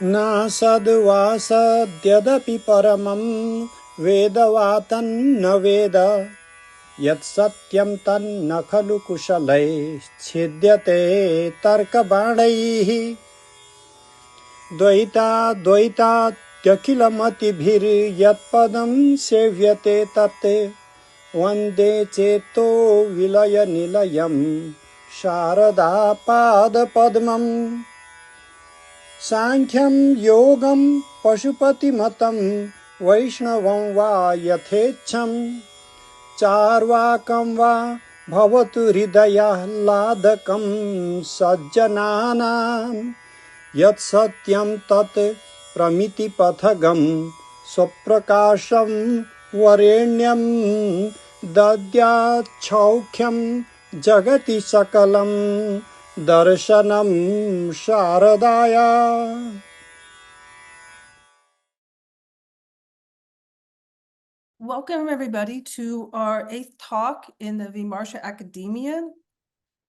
न सद्वा सद्यदपि परमं वेदवातन्न वेद यत् सत्यं तन्न खलु कुशलैश्छिद्यते तर्कबाणैः द्वैताद्वैतात्यखिलमतिभिर्यत्पदं सेव्यते तत् वन्दे चेतो विलयनिलयं शारदापादपद्मम् साङ्ख्यं योगं पशुपतिमतं वैष्णवं वा यथेच्छं चार्वाकं वा भवतु हृदयाह्लादकं सज्जनानां यत् सत्यं तत् प्रमितिपथगं स्वप्रकाशं वरेण्यं दद्याच्छौख्यं जगति सकलं दर्शनं शारदाया. Welcome everybody to our 8th talk in the Vimarsha Academia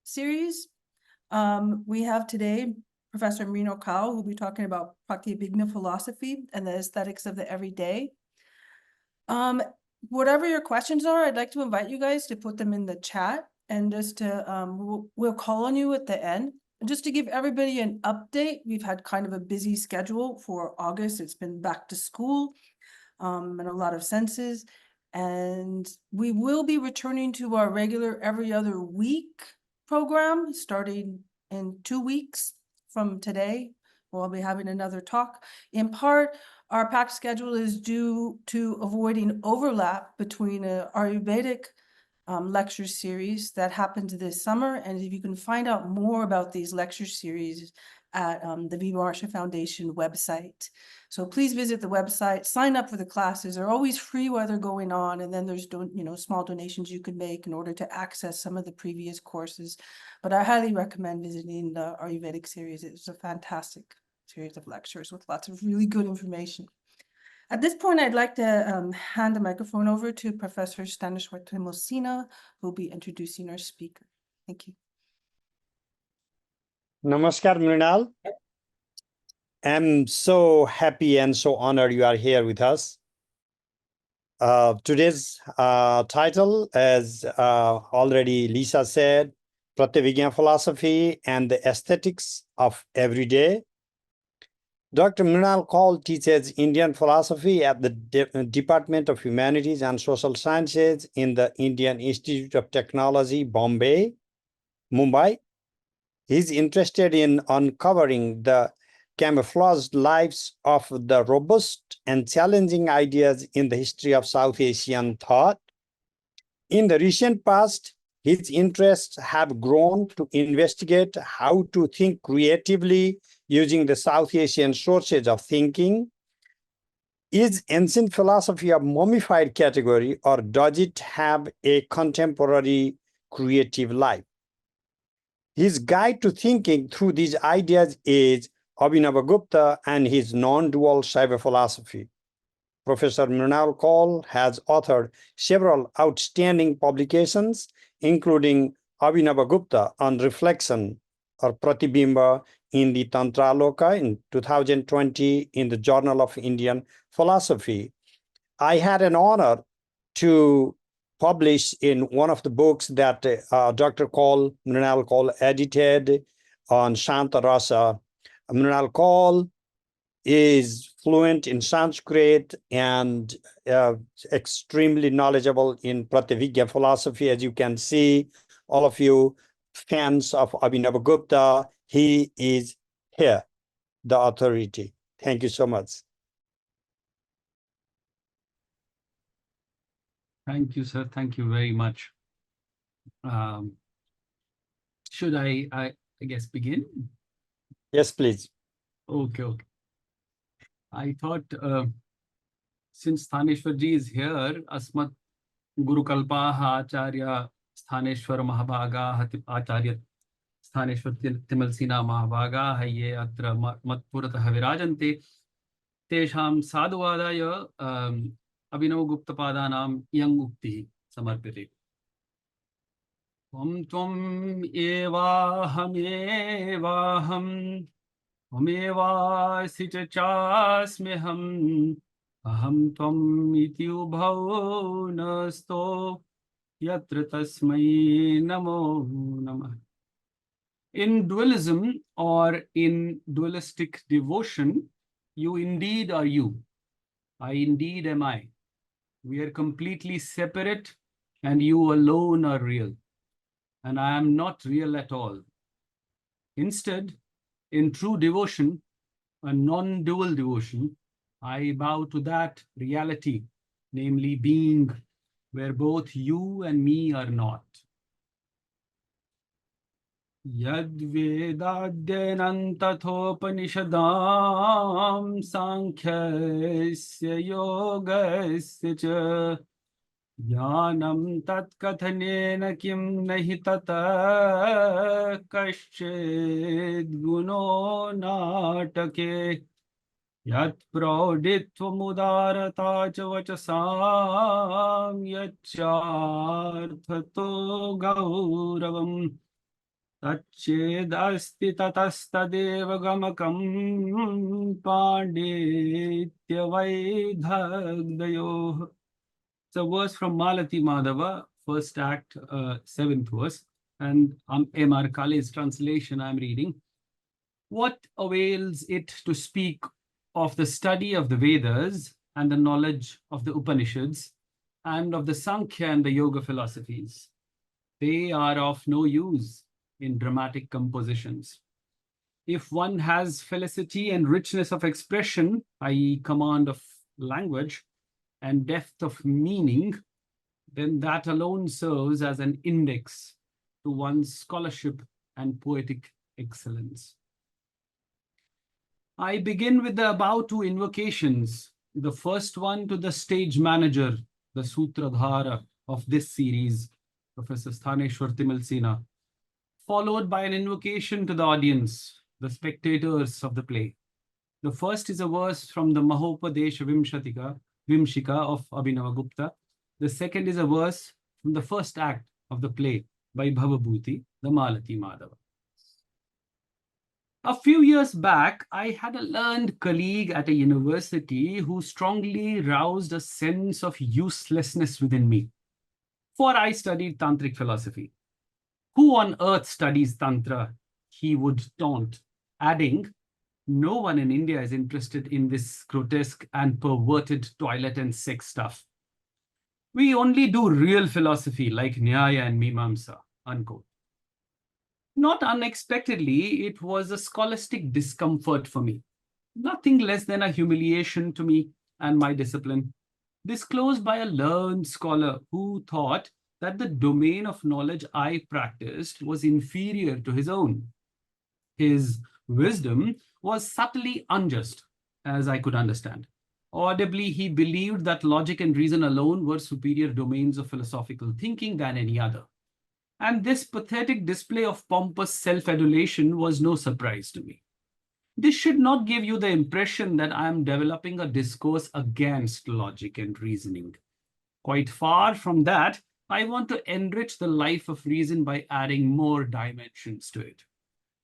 series. We have today Professor Mrinal Kaul, who will be talking about Pratyabhijña philosophy and the aesthetics of the everyday. Whatever your questions are, I'd like to invite you guys to put them in the chat, and just to we'll call on you at the end. And just to give everybody an update, we've had kind of a busy schedule for August. It's been back to school in a lot of senses, and we will be returning to our regular every other week program starting in 2 weeks from today. We'll be having another talk. In part, our packed schedule is due to avoiding overlap between a Ayurvedic lecture series that happened this summer. And if you can find out more about these lecture series at the Vimarsha Foundation website. So please visit the website, sign up for the classes. They're always free while they're going on. And then there's small donations you can make in order to access some of the previous courses. But I highly recommend visiting the Ayurvedic series. It's a fantastic series of lectures with lots of really good information. At this point, I'd like to hand the microphone over to Professor Stanisław Timosina, who will be introducing our speaker. Thank you. Namaskar, Mrinal. I'm so happy and so honored you are here with us. Today's title, as already Lisa said, Pratyabhijña philosophy and the aesthetics of everyday. Dr. Mrinal Kaul teaches Indian philosophy at the Department of Humanities and Social Sciences in the Indian Institute of Technology, Bombay, Mumbai. He's interested in uncovering the camouflaged lives of the robust and challenging ideas in the history of South Asian thought. In the recent past, his interests have grown to investigate how to think creatively using the South Asian sources of thinking. Is ancient philosophy a mummified category, or does it have a contemporary creative life? His guide to thinking through these ideas is Abhinavagupta and his non-dual Shaiva philosophy. Professor Mrinal Kaul has authored several outstanding publications, including Abhinavagupta on reflection or Pratyabhijña in the Tantraloka in 2020 in the Journal of Indian Philosophy. I had an honor to publish in one of the books that Dr. Kaul, Mrinal Kaul, edited on Shanta Rasa. Mrinal Kaul is fluent in Sanskrit and extremely knowledgeable in Pratyabhijña philosophy. As you can see, all of you fans of Abhinavagupta, he is here, the authority. Thank you so much. Thank you, sir. Thank you very much. Should I guess, begin? Yes, please. Okay. I thought since Thaneshwarji is here, Asmat Gurukalpaha Acharya Thaneshwar Mahabhaga Acharya Thaneshwar Timalsina Mahabhaga Haye Atra Matpurata Havirajante Tesham Sadhuvadaya Abhinavagupta Padanam Yang Ukti Samarpite. Tvam evaham त्वमेवासि च चास्म्यहम् अहं त्वम् इति उभौ न स्तो yatra tasmai namo namah. In dualism or in dualistic devotion, you indeed are you. I indeed am I. We are completely separate and you alone are real. And I am not real at all. Instead, in true devotion, a non-dual devotion, I bow to that reality, namely being, where both you and me are not. Yad Vedadyanam Tathopanisadam Sankhyaisya Yogasya Cha Jnanam Tat Kathanena Kim Nahi Tata Kasched Guno Natake Yat Prauditvamudarata Cha Vachasam Yacharthato Gauravam Tachedasti tatastadev gamakam pandityavaidhagdayo. It's a verse from Malati Madhava, first act, 7th verse. And M.R. Kale's translation I'm reading. What avails it to speak of the study of the Vedas and the knowledge of the Upanishads and of the Sankhya and the Yoga philosophies? They are of no use in dramatic compositions. If one has felicity and richness of expression, i.e. command of language and depth of meaning, then that alone serves as an index to one's scholarship and poetic excellence. I begin with the above two invocations, the first one to the stage manager, the Sutradhara of this series, Professor Sthaneshwar Timalsina, followed by an invocation to the audience, the spectators of the play. The first is a verse from the Mahopadesha Vimshika of Abhinavagupta. The second is a verse from the first act of the play by Bhavabhuti, the Malati Madhava. A few years back, I had a learned colleague at a university who strongly roused a sense of uselessness within me. For I studied Tantric philosophy. Who on earth studies Tantra? He would taunt, adding, no one in India is interested in this grotesque and perverted toilet and sex stuff. We only do real philosophy like Nyaya and Mimamsa, unquote. Not unexpectedly, it was a scholastic discomfort for me. Nothing less than a humiliation to me and my discipline, disclosed by a learned scholar who thought that the domain of knowledge I practiced was inferior to his own. His wisdom was subtly unjust, as I could understand. Audibly, he believed that logic and reason alone were superior domains of philosophical thinking than any other. And this pathetic display of pompous self-adulation was no surprise to me. This should not give you the impression that I am developing a discourse against logic and reasoning. Quite far from that, I want to enrich the life of reason by adding more dimensions to it.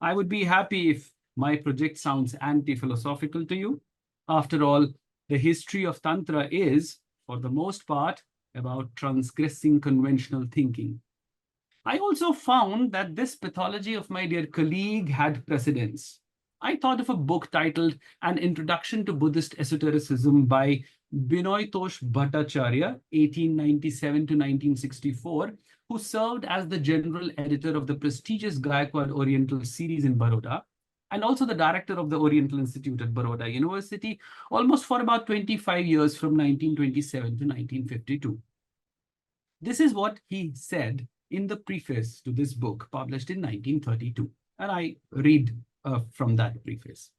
I would be happy if my project sounds anti-philosophical to you. After all, the history of Tantra is, for the most part, about transgressing conventional thinking. I also found that this pathology of my dear colleague had precedence. I thought of a book titled An Introduction to Buddhist Esotericism by Binoy Tosh Bhattacharya, 1897 to 1964, who served as the general editor of the prestigious Gaikwad Oriental series in Baroda, and also the director of the Oriental Institute at Baroda University, almost for about 25 years from 1927 to 1952. This is what he said in the preface to this book, published in 1932. And I read from that preface.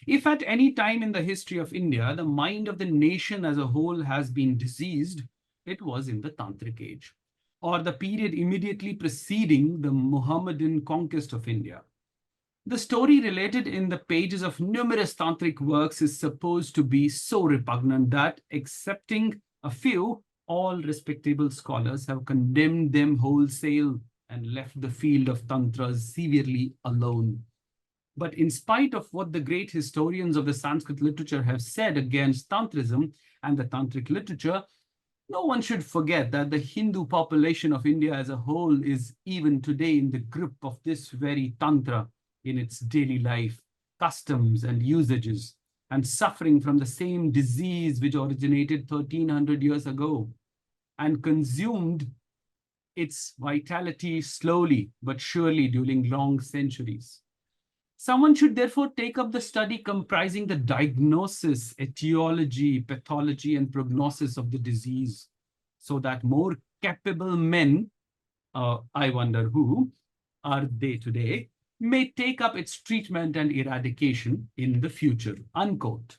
If at any time in the history of India, the mind of the nation as a whole has been diseased, it was in the Tantric age, or the period immediately preceding the Muhammadan conquest of India. The story related in the pages of numerous Tantric works is supposed to be so repugnant that, excepting a few, all respectable scholars have condemned them wholesale and left the field of Tantra severely alone. But in spite of what the great historians of the Sanskrit literature have said against Tantrism and the Tantric literature, no one should forget that the Hindu population of India as a whole is even today in the grip of this very Tantra in its daily life, customs and usages, and suffering from the same disease which originated 1300 years ago and consumed its vitality slowly but surely during long centuries. Someone should therefore take up the study comprising the diagnosis, etiology, pathology, and prognosis of the disease, so that more capable men, I wonder who, are they today, may take up its treatment and eradication in the future, unquote.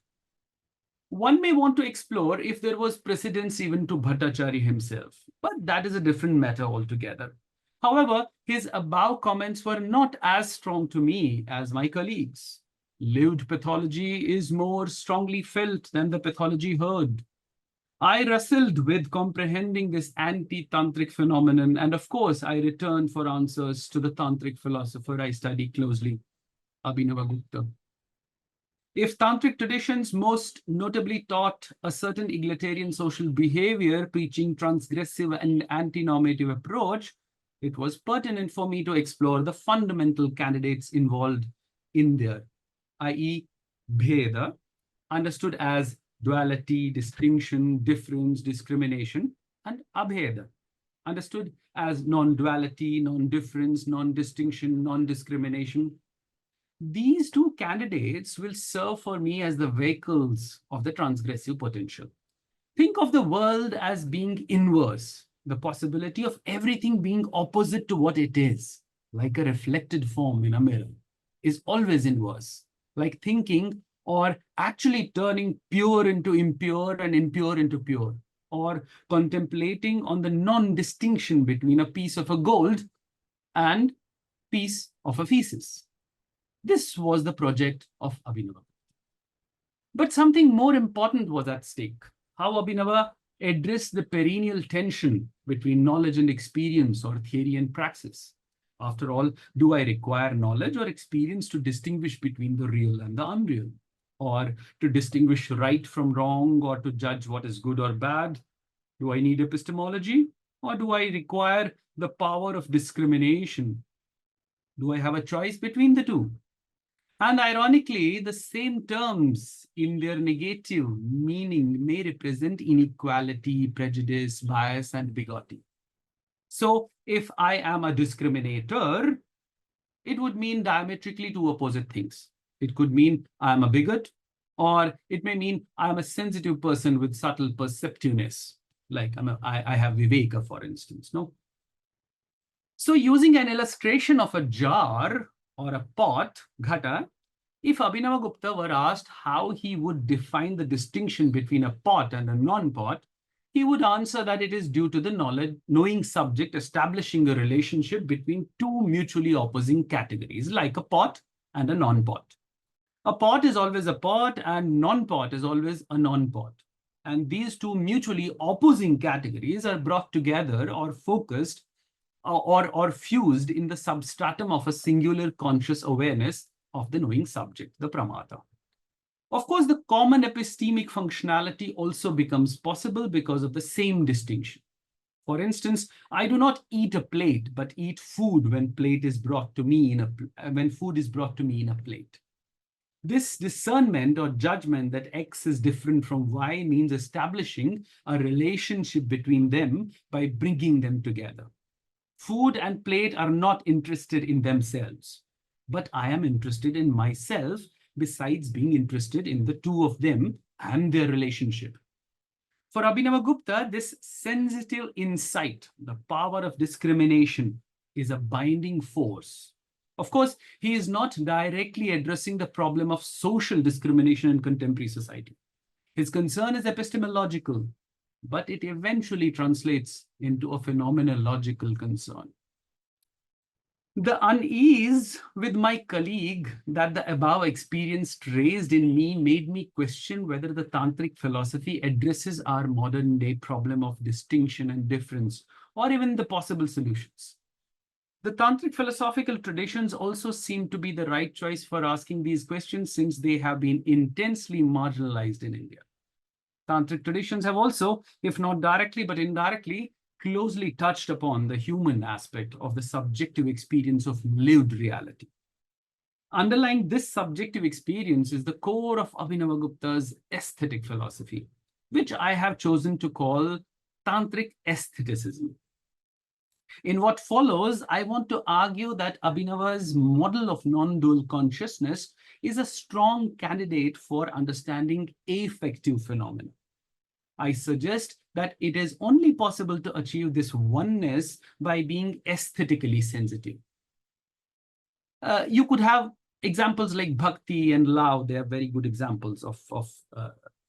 One may want to explore if there was precedence even to Bhattacharya himself, but that is a different matter altogether. However, his above comments were not as strong to me as my colleagues. Lived pathology is more strongly felt than the pathology heard. I wrestled with comprehending this anti-tantric phenomenon, and of course, I returned for answers to the tantric philosopher I study closely, Abhinavagupta. If tantric traditions most notably taught a certain egalitarian social behavior, preaching transgressive and anti-normative approach, it was pertinent for me to explore the fundamental candidates involved in there, i.e. Bheda, understood as duality, distinction, difference, discrimination, and Abheda, understood as non-duality, non-difference, non-distinction, non-discrimination. These two candidates will serve for me as the vehicles of the transgressive potential. Think of the world as being inverse, the possibility of everything being opposite to what it is, like a reflected form in a mirror, is always inverse, like thinking or actually turning pure into impure and impure into pure, or contemplating on the non-distinction between a piece of a gold and piece of a feces. This was the project of Abhinava. But something more important was at stake. How Abhinava addressed the perennial tension between knowledge and experience, or theory and praxis. After all, do I require knowledge or experience to distinguish between the real and the unreal? Or to distinguish right from wrong, or to judge what is good or bad? Do I need epistemology, or do I require the power of discrimination? Do I have a choice between the two? And ironically, the same terms in their negative meaning may represent inequality, prejudice, bias, and bigotry. So if I am a discriminator, it would mean diametrically two opposite things. It could mean I'm a bigot, or it may mean I'm a sensitive person with subtle perceptiveness, like I have viveka, for instance. No. So using an illustration of a jar or a pot, ghata, if Abhinavagupta were asked how he would define the distinction between a pot and a non-pot, he would answer that it is due to the knowing subject establishing a relationship between two mutually opposing categories, like a pot and a non-pot. A pot is always a pot and non-pot is always a non-pot. And these two mutually opposing categories are brought together or focused or fused in the substratum of a singular conscious awareness of the knowing subject, the pramata. Of course, the common epistemic functionality also becomes possible because of the same distinction. For instance, I do not eat a plate, but eat food when plate is brought to me when food is brought to me in a plate. This discernment or judgment that X is different from Y means establishing a relationship between them by bringing them together. Food and plate are not interested in themselves, but I am interested in myself besides being interested in the two of them and their relationship. For Abhinavagupta, this sensitive insight, the power of discrimination, is a binding force. Of course, he is not directly addressing the problem of social discrimination in contemporary society. His concern is epistemological, but it eventually translates into a phenomenological concern. The unease with my colleague that the above experience raised in me made me question whether the tantric philosophy addresses our modern day problem of distinction and difference, or even the possible solutions. The Tantric philosophical traditions also seem to be the right choice for asking these questions since they have been intensely marginalized in India. Tantric traditions have also, if not directly but indirectly, closely touched upon the human aspect of the subjective experience of lived reality. Underlying this subjective experience is the core of Abhinavagupta's aesthetic philosophy, which I have chosen to call Tantric aestheticism. In what follows, I want to argue that Abhinava's model of non-dual consciousness is a strong candidate for understanding affective phenomena. I suggest that it is only possible to achieve this oneness by being aesthetically sensitive. You could have examples like bhakti and love. They are very good examples of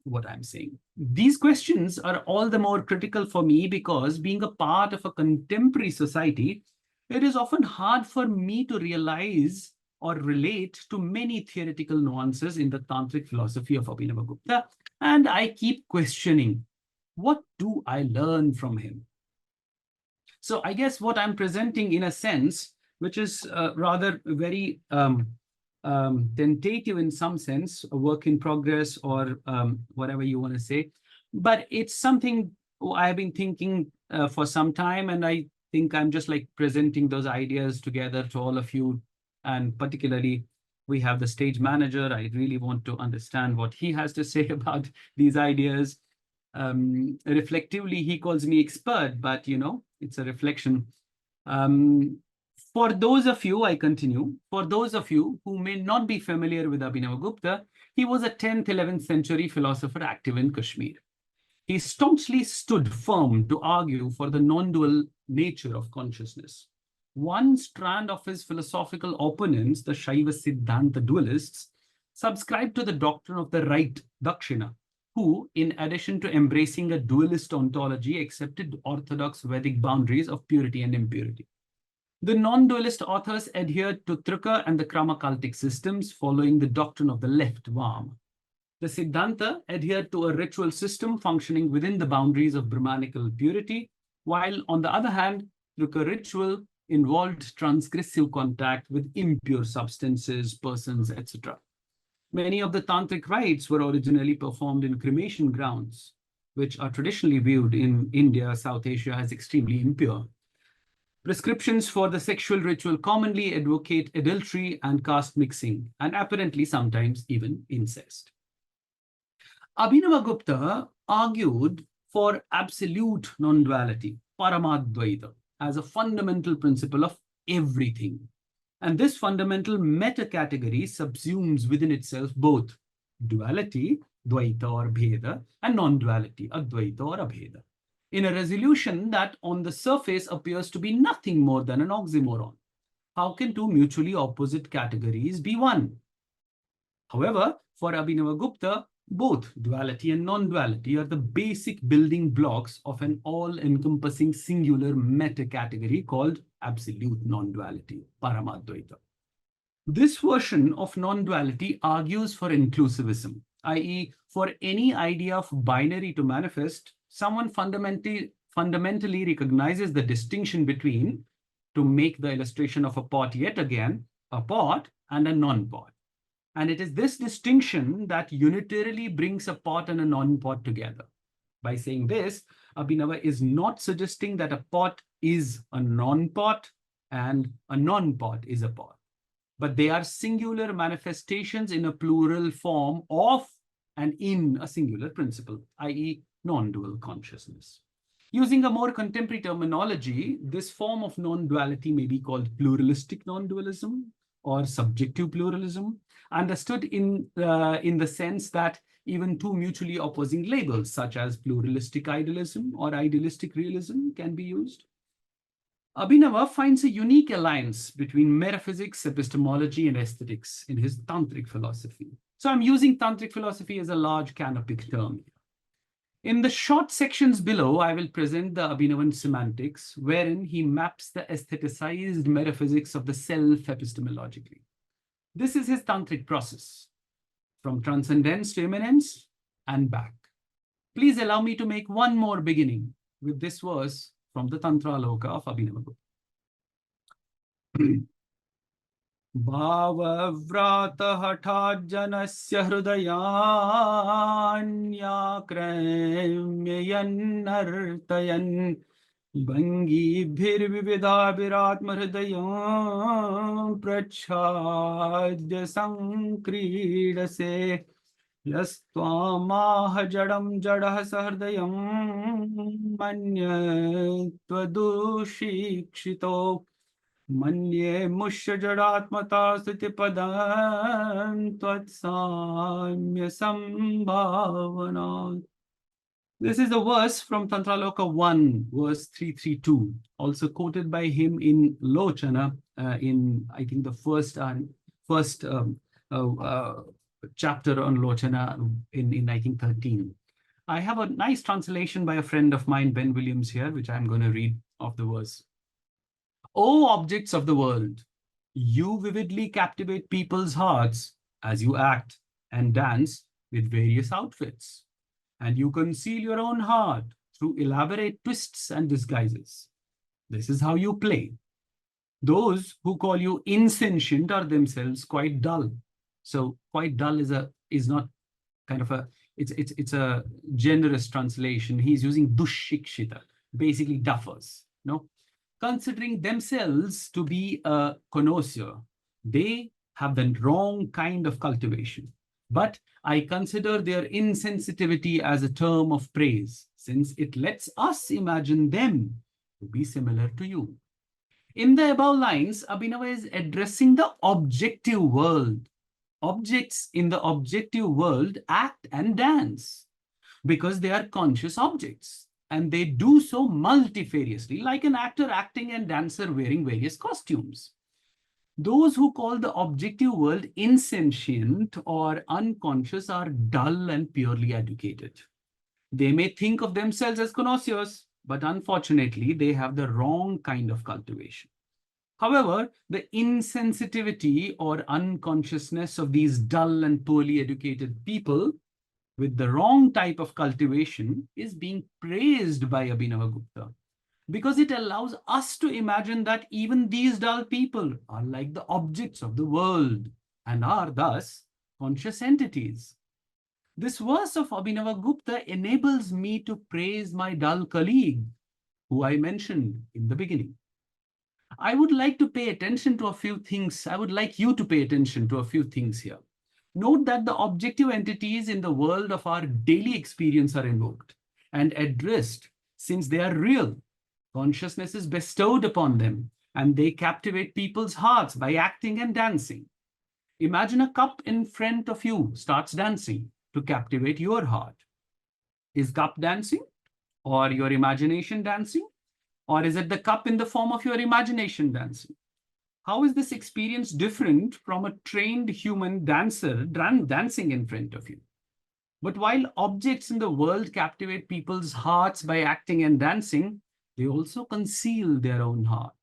what I'm saying. These questions are all the more critical for me because being a part of a contemporary society, it is often hard for me to realize or relate to many theoretical nuances in the Tantric philosophy of Abhinavagupta. And I keep questioning, what do I learn from him? So I guess what I'm presenting in a sense, which is rather very tentative in some sense, a work in progress or whatever you want to say. But it's something I've been thinking for some time, and I think I'm just like presenting those ideas together to all of you. And particularly, we have the stage manager. I really want to understand what he has to say about these ideas. Reflectively, he calls me expert, but it's a reflection. For those of you, I continue, for those of you who may not be familiar with Abhinavagupta, he was a 10th, 11th century philosopher active in Kashmir. He staunchly stood firm to argue for the non-dual nature of consciousness. One strand of his philosophical opponents, the Shaiva Siddhanta dualists, subscribed to the doctrine of the right, Dakshina, who, in addition to embracing a dualist ontology, accepted orthodox Vedic boundaries of purity and impurity. The non-dualist authors adhered to Trika and the Krama-cultic systems, following the doctrine of the left, Vama. The Siddhanta adhered to a ritual system functioning within the boundaries of Brahmanical purity, while, on the other hand, Trika ritual involved transgressive contact with impure substances, persons, etc. Many of the tantric rites were originally performed in cremation grounds, which are traditionally viewed in India, South Asia as extremely impure. Prescriptions for the sexual ritual commonly advocate adultery and caste mixing, and apparently sometimes even incest. Abhinavagupta argued for absolute non-duality, Paramadvaita, as a fundamental principle of everything. And this fundamental meta-category subsumes within itself both duality, Dvaita or Bheda, and non-duality, Advaita or Abheda, in a resolution that on the surface appears to be nothing more than an oxymoron. How can two mutually opposite categories be one? However, for Abhinavagupta, both duality and non-duality are the basic building blocks of an all-encompassing singular meta-category called absolute non-duality, Paramadvaita. This version of non-duality argues for inclusivism, i.e., for any idea of binary to manifest, someone fundamentally recognizes the distinction between, to make the illustration of a pot yet again, a pot and a non-pot. And it is this distinction that unitarily brings a pot and a non-pot together. By saying this, Abhinava is not suggesting that a pot is a non-pot and a non-pot is a pot, but they are singular manifestations in a plural form of and in a singular principle, i.e., non-dual consciousness. Using a more contemporary terminology, this form of non-duality may be called pluralistic non-dualism or subjective pluralism, understood in the sense that even two mutually opposing labels, such as pluralistic idealism or idealistic realism, can be used. Abhinava finds a unique alliance between metaphysics, epistemology, and aesthetics in his tantric philosophy. So I'm using tantric philosophy as a large canopic term. In the short sections below, I will present the Abhinavan semantics, wherein he maps the aestheticized metaphysics of the self epistemologically. This is his tantric process, from transcendence to immanence and back. Please allow me to make one more beginning with this verse from the Tantra Loka of Abhinavagupta. भावव्रातहठाज्जनस्य हृदयान्याक्रम्य यन्नर्तयन् भङ्गिभिर्विविधाभिरात्महृदयं प्रच्छाद्य सङ्क्रीडसे यस्त्वामाह जडं जडः सहृदयं मन्यत्वदुशिक्षितो मन्ये मुष्य जडात्मता स्थितिपदं त्वत्साम्य संभावना. This is a verse from Tantraloka 1, verse 332, also quoted by him in Lochana, in, I think, the first chapter on Lochana in I think, 13. I have a nice translation by a friend of mine, Ben Williams, here, which I'm going to read of the verse. O objects of the world, you vividly captivate people's hearts as you act and dance with various outfits. And you conceal your own heart through elaborate twists and disguises. This is how you play. Those who call you insentient are themselves quite dull. So quite dull is not kind of a, it's a generous translation. He's using dushikshita, basically duffers, no? Considering themselves to be a connoisseur, they have the wrong kind of cultivation. But I consider their insensitivity as a term of praise, since it lets us imagine them to be similar to you. In the above lines, Abhinava is addressing the objective world. Objects in the objective world act and dance because they are conscious objects, and they do so multifariously, like an actor acting and dancer wearing various costumes. Those who call the objective world insentient or unconscious are dull and purely educated. They may think of themselves as connoisseurs, but unfortunately, they have the wrong kind of cultivation. However, the insensitivity or unconsciousness of these dull and poorly educated people with the wrong type of cultivation is being praised by Abhinavagupta, because it allows us to imagine that even these dull people are like the objects of the world and are thus conscious entities. This verse of Abhinavagupta enables me to praise my dull colleague, who I mentioned in the beginning. I would like to pay attention to a few things. I would like you to pay attention to a few things here. Note that the objective entities in the world of our daily experience are invoked and addressed, since they are real. Consciousness is bestowed upon them, and they captivate people's hearts by acting and dancing. Imagine a cup in front of you starts dancing to captivate your heart. Is cup dancing, or your imagination dancing? Or is it the cup in the form of your imagination dancing? How is this experience different from a trained human dancer dancing in front of you? But while objects in the world captivate people's hearts by acting and dancing, they also conceal their own heart.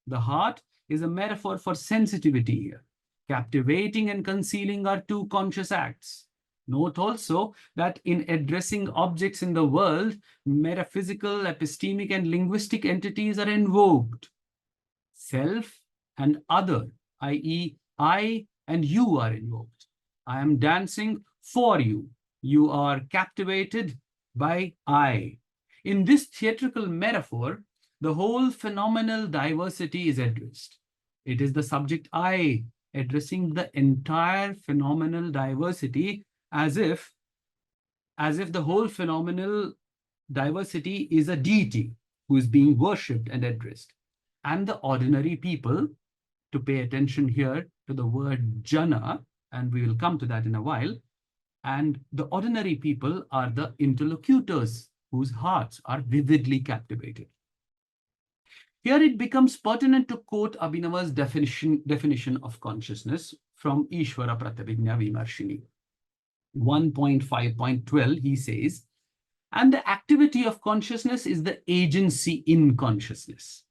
The heart is a metaphor for sensitivity here. Captivating and concealing are two conscious acts. Note also that in addressing objects in the world, metaphysical, epistemic, and linguistic entities are invoked. Self and other, i.e., I and you are invoked. I am dancing for you. You are captivated by I. In this theatrical metaphor, the whole phenomenal diversity is addressed. It is the subject I addressing the entire phenomenal diversity as if the whole phenomenal diversity is a deity who is being worshipped and addressed. And the ordinary people, to pay attention here to the word jana, and we will come to that in a while, and the ordinary people are the interlocutors whose hearts are vividly captivated. Here it becomes pertinent to quote Abhinava's definition of consciousness from Ishvara Pratyabhijña Vimarshini. 1.5.12, he says, and the activity of consciousness is the agency in consciousness.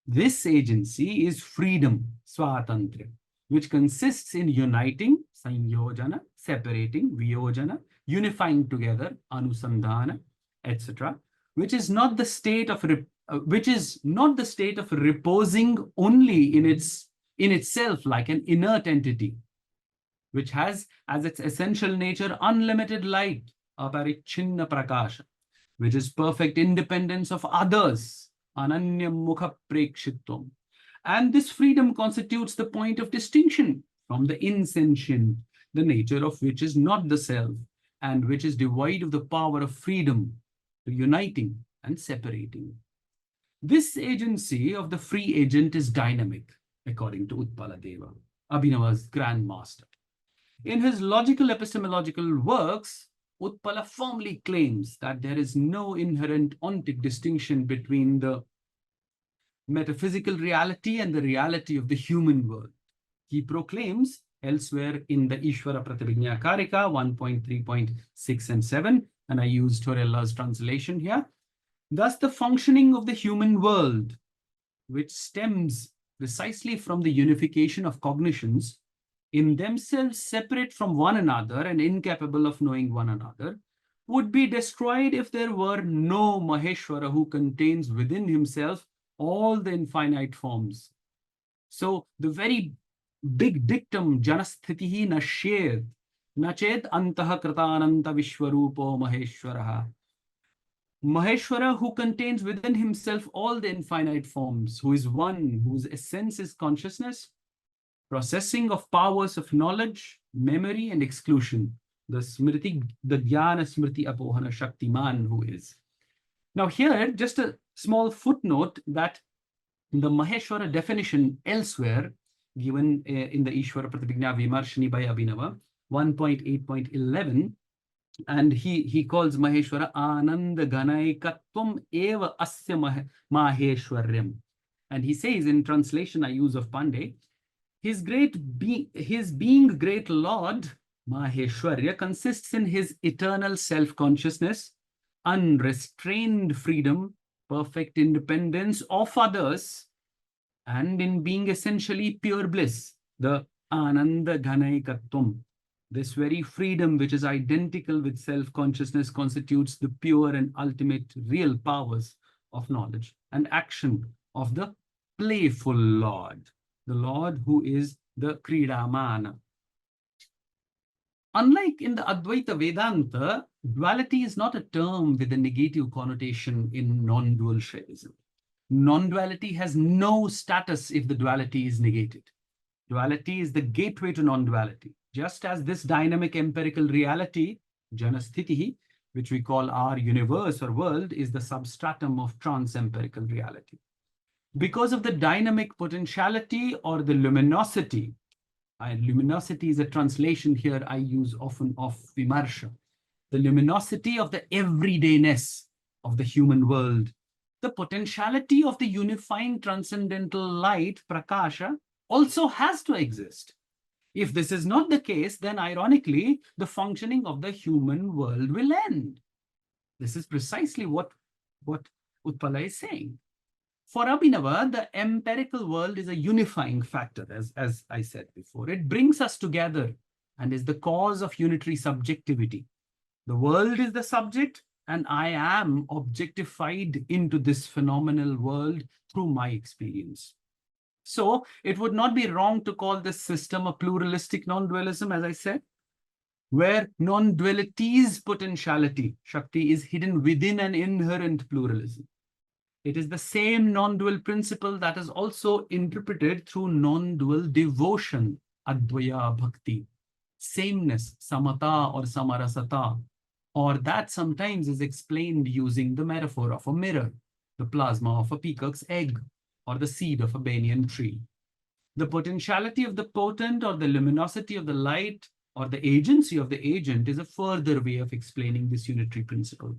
This agency is freedom, swatantra, which consists in uniting, sanyojana, separating, viyojana, unifying together, anusandhana, etc., which is not the state of which is not the state of reposing only in itself like an inert entity, which has as its essential nature unlimited light, aparichinna prakasha, which is perfect independence of others, ananya mukha prekshitvam. And this freedom constitutes the point of distinction from the insentient, the nature of which is not the self, and which is devoid of the power of freedom to uniting and separating. This agency of the free agent is dynamic, according to Utpala Deva, Abhinava's grand master. In his logical epistemological works, Utpala firmly claims that there is no inherent ontic distinction between the metaphysical reality and the reality of the human world. He proclaims elsewhere in the Ishvara Pratyabhijña Karika 1.3.6 and 7, and I used Torella's translation here. Thus, the functioning of the human world, which stems precisely from the unification of cognitions, in themselves separate from one another and incapable of knowing one another, would be destroyed if there were no Maheshwara who contains within himself all the infinite forms. So the very big dictum, janasthitihi nashyed, nachet antaha kritananta vishwarupo Maheshwaraha. Maheshwara, who contains within himself all the infinite forms, who is one, whose essence is consciousness, processing of powers of knowledge, memory, and exclusion. The smriti, the jnana smriti apohana shaktiman who is. Now here, just a small footnote that the Maheshwara definition elsewhere, given in the Ishvara Pratyabhijña Vimarshani by Abhinava, 1.8.11, and he calls Maheshwara Ananda Ganaikatvam eva asya Maheshwaryam. And he says in translation I use of Pandey, his being great Lord, Maheshwarya, consists in his eternal self-consciousness, unrestrained freedom, perfect independence of others, and in being essentially pure bliss, the Ananda Ganaikatvam. This very freedom, which is identical with self-consciousness, constitutes the pure and ultimate real powers of knowledge and action of the playful Lord, the Lord who is the Kridamana. Unlike in the Advaita Vedanta, duality is not a term with a negative connotation in non-dual Shaivism. Non-duality has no status if the duality is negated. Duality is the gateway to non-duality. Just as this dynamic empirical reality, janasthitihi, which we call our universe or world, is the substratum of trans-empirical reality. Because of the dynamic potentiality or the luminosity, luminosity is a translation here I use often of Vimarsha, the luminosity of the everydayness of the human world, the potentiality of the unifying transcendental light, prakasha, also has to exist. If this is not the case, then ironically, the functioning of the human world will end. This is precisely what Utpala is saying. For Abhinava, the empirical world is a unifying factor, as I said before. It brings us together and is the cause of unitary subjectivity. The world is the subject, and I am objectified into this phenomenal world through my experience. So it would not be wrong to call this system a pluralistic non-dualism, as I said, where non-duality's potentiality, Shakti, is hidden within an inherent pluralism. It is the same non-dual principle that is also interpreted through non-dual devotion, Advaya Bhakti, sameness, Samata or Samarasata, or that sometimes is explained using the metaphor of a mirror, the plasma of a peacock's egg, or the seed of a banyan tree. The potentiality of the potent or the luminosity of the light or the agency of the agent is a further way of explaining this unitary principle.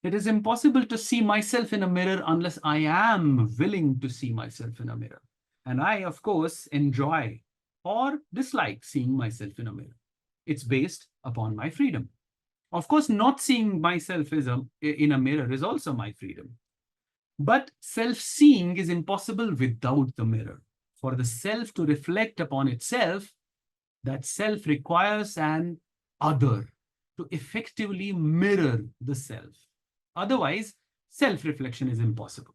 It is impossible to see myself in a mirror unless I am willing to see myself in a mirror. And I, of course, enjoy or dislike seeing myself in a mirror. It's based upon my freedom. Of course, not seeing myself in a mirror is also my freedom. But self-seeing is impossible without the mirror. For the self to reflect upon itself, that self requires an other to effectively mirror the self. Otherwise, self-reflection is impossible.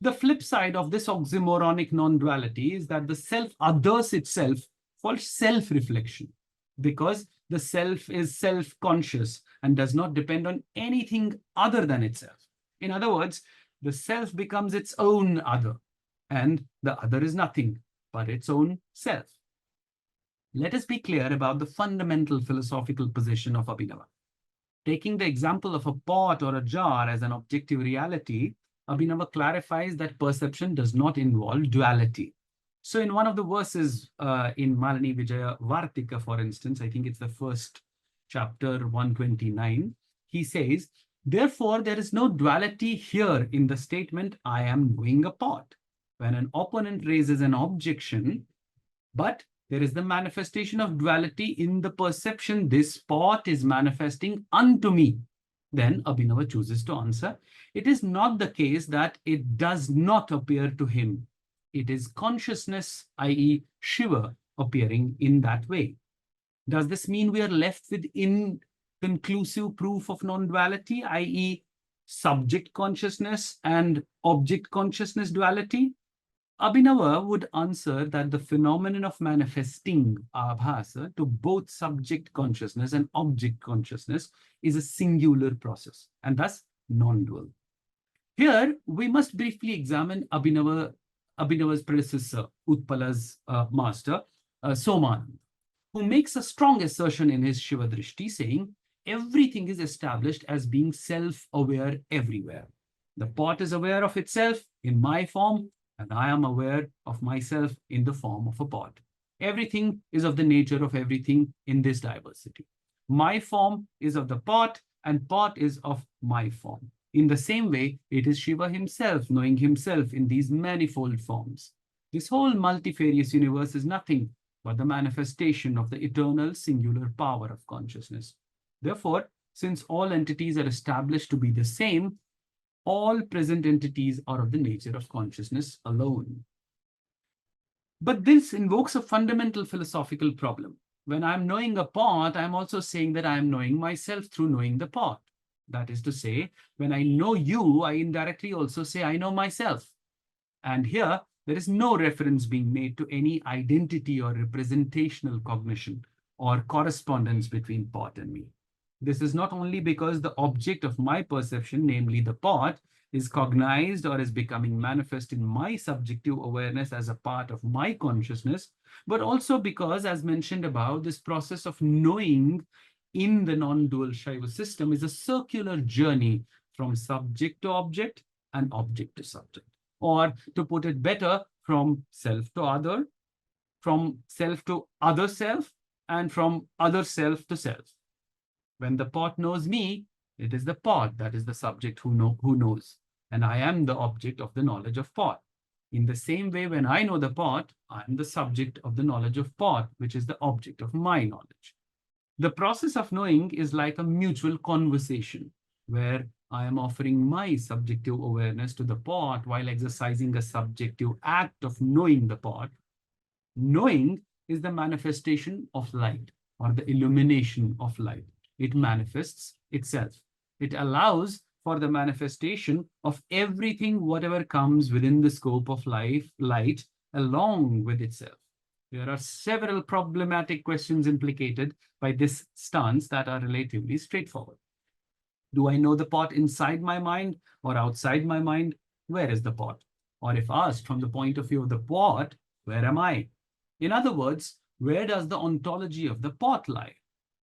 The flip side of this oxymoronic non-duality is that the self others itself for self-reflection, because the self is self-conscious and does not depend on anything other than itself. In other words, the self becomes its own other, and the other is nothing but its own self. Let us be clear about the fundamental philosophical position of Abhinava. Taking the example of a pot or a jar as an objective reality, Abhinava clarifies that perception does not involve duality. So in one of the verses in Malini Vijaya Vartika, for instance, I think it's the first chapter 129, he says, therefore, there is no duality here in the statement, I am knowing a pot. When an opponent raises an objection, but there is the manifestation of duality in the perception, this pot is manifesting unto me. Then Abhinava chooses to answer, it is not the case that it does not appear to him. It is consciousness, i.e. Shiva, appearing in that way. Does this mean we are left with inconclusive proof of non-duality, i.e. subject consciousness and object consciousness duality? Abhinava would answer that the phenomenon of manifesting abhasa to both subject consciousness and object consciousness is a singular process and thus non-dual. Here, we must briefly examine Abhinava's predecessor, Utpala's master, Somananda, who makes a strong assertion in his Shiva Drishti, saying, everything is established as being self-aware everywhere. The pot is aware of itself in my form, and I am aware of myself in the form of a pot. Everything is of the nature of everything in this diversity. My form is of the pot, and pot is of my form. In the same way, it is Shiva himself knowing himself in these manifold forms. This whole multifarious universe is nothing but the manifestation of the eternal singular power of consciousness. Therefore, since all entities are established to be the same, all present entities are of the nature of consciousness alone. But this invokes a fundamental philosophical problem. When I'm knowing a pot, I'm also saying that I'm knowing myself through knowing the pot. That is to say, when I know you, I indirectly also say I know myself. And here, there is no reference being made to any identity or representational cognition or correspondence between pot and me. This is not only because the object of my perception, namely the pot, is cognized or is becoming manifest in my subjective awareness as a part of my consciousness, but also because, as mentioned above, this process of knowing in the non-dual Shaiva system is a circular journey from subject to object and object to subject. Or to put it better, from self to other, from self to other self, and from other self to self. When the pot knows me, it is the pot that is the subject who knows, and I am the object of the knowledge of pot. In the same way, when I know the pot, I am the subject of the knowledge of pot, which is the object of my knowledge. The process of knowing is like a mutual conversation, where I am offering my subjective awareness to the pot while exercising a subjective act of knowing the pot. Knowing is the manifestation of light or the illumination of light. It manifests itself. It allows for the manifestation of everything, whatever comes within the scope of light, along with itself. There are several problematic questions implicated by this stance that are relatively straightforward. Do I know the pot inside my mind or outside my mind? Where is the pot? Or if asked from the point of view of the pot, where am I? In other words, where does the ontology of the pot lie?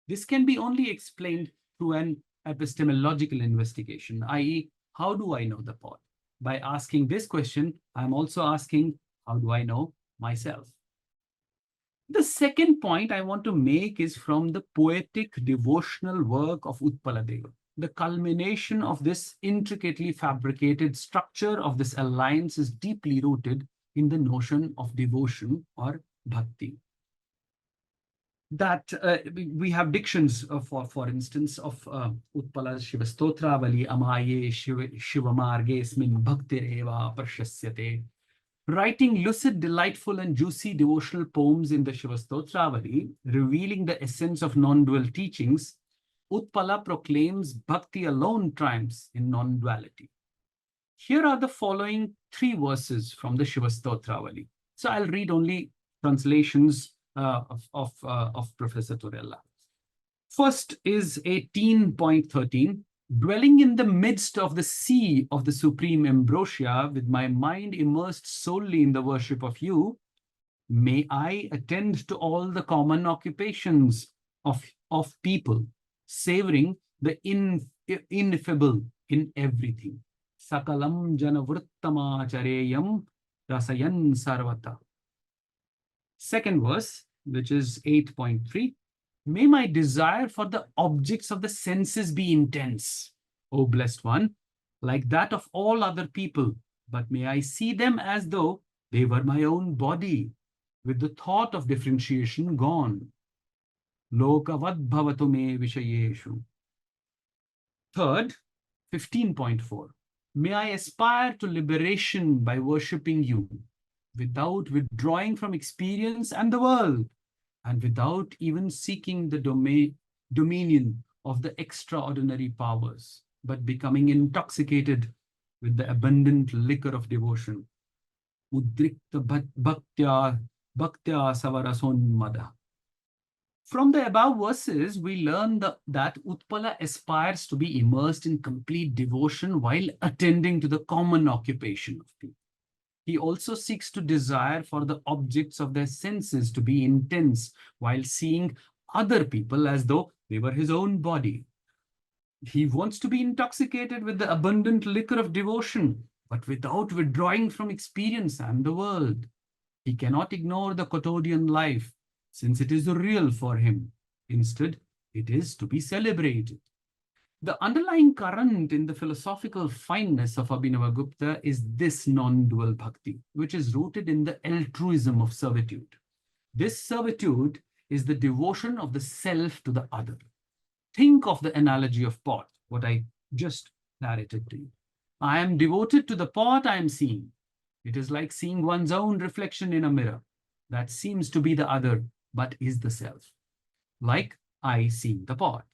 This can be only explained through an epistemological investigation, i.e., how do I know the pot? By asking this question, I'm also asking, how do I know myself? The second point I want to make is from the poetic devotional work of Utpaladeva. The culmination of this intricately fabricated structure of this alliance is deeply rooted in the notion of devotion or bhakti. That we have dictions for instance, of Utpala's Shivastotravali, Amaye Shivamargesmin Bhaktireva Prashasyate. Writing lucid, delightful, and juicy devotional poems in the Shivastotravali, revealing the essence of non-dual teachings, Utpala proclaims bhakti alone triumphs in non-duality. Here are the following 3 verses from the Shiva Stotravali. So I'll read only translations of Professor Torella. First is 18.13. Dwelling in the midst of the sea of the supreme ambrosia, with my mind immersed solely in the worship of you, may I attend to all the common occupations of people, savoring the ineffable in everything. Sakalam janavruttama chareyam rasayan sarvata. Second verse, which is 8.3. May my desire for the objects of the senses be intense, O blessed one, like that of all other people, but may I see them as though they were my own body, with the thought of differentiation gone. Lokavad bhavatu me vishayeshu. Third, 15.4. May I aspire to liberation by worshipping you, without withdrawing from experience and the world, and without even seeking the dominion of the extraordinary powers, but becoming intoxicated with the abundant liquor of devotion. Udrikta bhaktya savarasonmada. From the above verses, we learn that Utpala aspires to be immersed in complete devotion while attending to the common occupation of people. He also seeks to desire for the objects of their senses to be intense while seeing other people as though they were his own body. He wants to be intoxicated with the abundant liquor of devotion, but without withdrawing from experience and the world. He cannot ignore the quotidian life, since it is real for him. Instead, it is to be celebrated. The underlying current in the philosophical fineness of Abhinavagupta is this non-dual bhakti, which is rooted in the altruism of servitude. This servitude is the devotion of the self to the other. Think of the analogy of pot, what I just narrated to you. I am devoted to the pot I am seeing. It is like seeing one's own reflection in a mirror that seems to be the other, but is the self. Like I seeing the pot.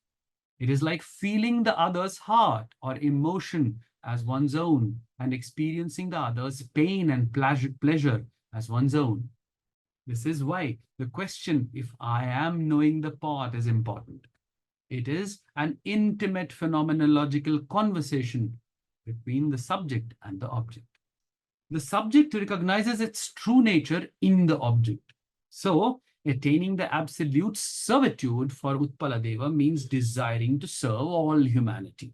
It is like feeling the other's heart or emotion as one's own and experiencing the other's pain and pleasure as one's own. This is why the question, if I am knowing the pot, is important. It is an intimate phenomenological conversation between the subject and the object. The subject recognizes its true nature in the object. So, attaining the absolute servitude for Utpaladeva means desiring to serve all humanity.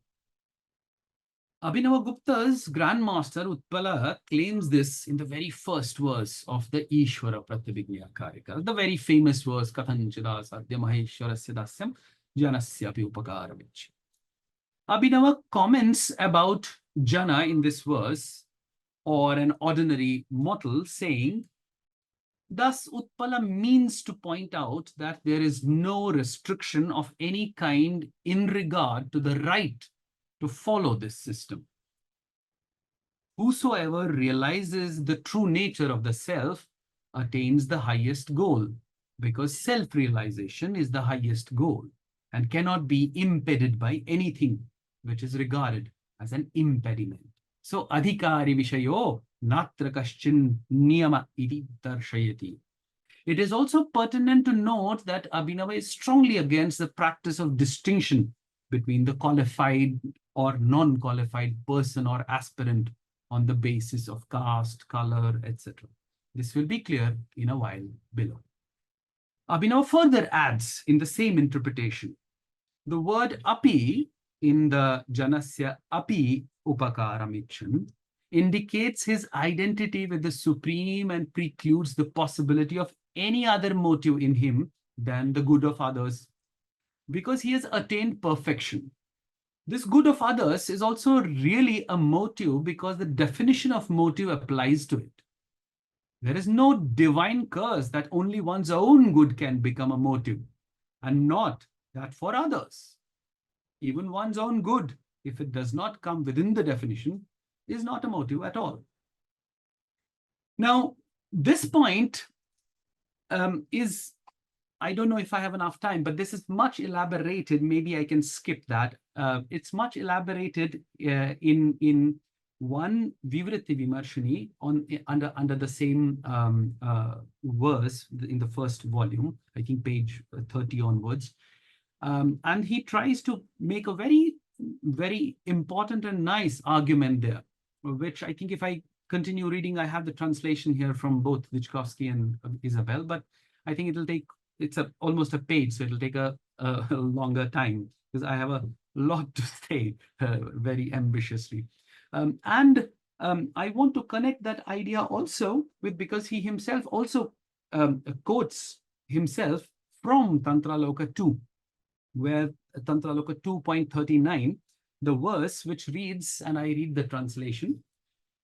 Abhinavagupta's grandmaster Utpala claims this in the very first verse of the Ishvara Pratyabhijña Karika, the very famous verse, Kathanchida Sadhya Maheshwarasya Dasyam Janasya Api Upakaravich. Abhinava comments about Jana in this verse, or an ordinary mortal, saying, thus, Utpala means to point out that there is no restriction of any kind in regard to the right to follow this system. Whosoever realizes the true nature of the self attains the highest goal, because self-realization is the highest goal and cannot be impeded by anything which is regarded as an impediment. So, adhikari vishayo natra kaschin niyama iti darshayati. It is also pertinent to note that Abhinava is strongly against the practice of distinction between the qualified or non-qualified person or aspirant on the basis of caste, color, etc. This will be clear in a while below. Abhinava further adds in the same interpretation, the word api in the Janasya api upakaramichan indicates his identity with the Supreme and precludes the possibility of any other motive in him than the good of others, because he has attained perfection. This good of others is also really a motive because the definition of motive applies to it. There is no divine curse that only one's own good can become a motive, and not that for others. Even one's own good, if it does not come within the definition, is not a motive at all. Now, this point is, I don't know if I have enough time, but this is much elaborated. Maybe I can skip that. It's much elaborated in one Vivritti Vimarshini under the same verse in the first volume, I think page 30 onwards. And he tries to make a very, very important and nice argument there, which I think if I continue reading, I have the translation here from both Witkowski and Isabel, but I think it's almost a page, so it'll take a longer time because I have a lot to say very ambitiously. I want to connect that idea also with, because he himself also quotes himself from Tantra Loka 2, where Tantra Loka 2.39, the verse which reads, and I read the translation,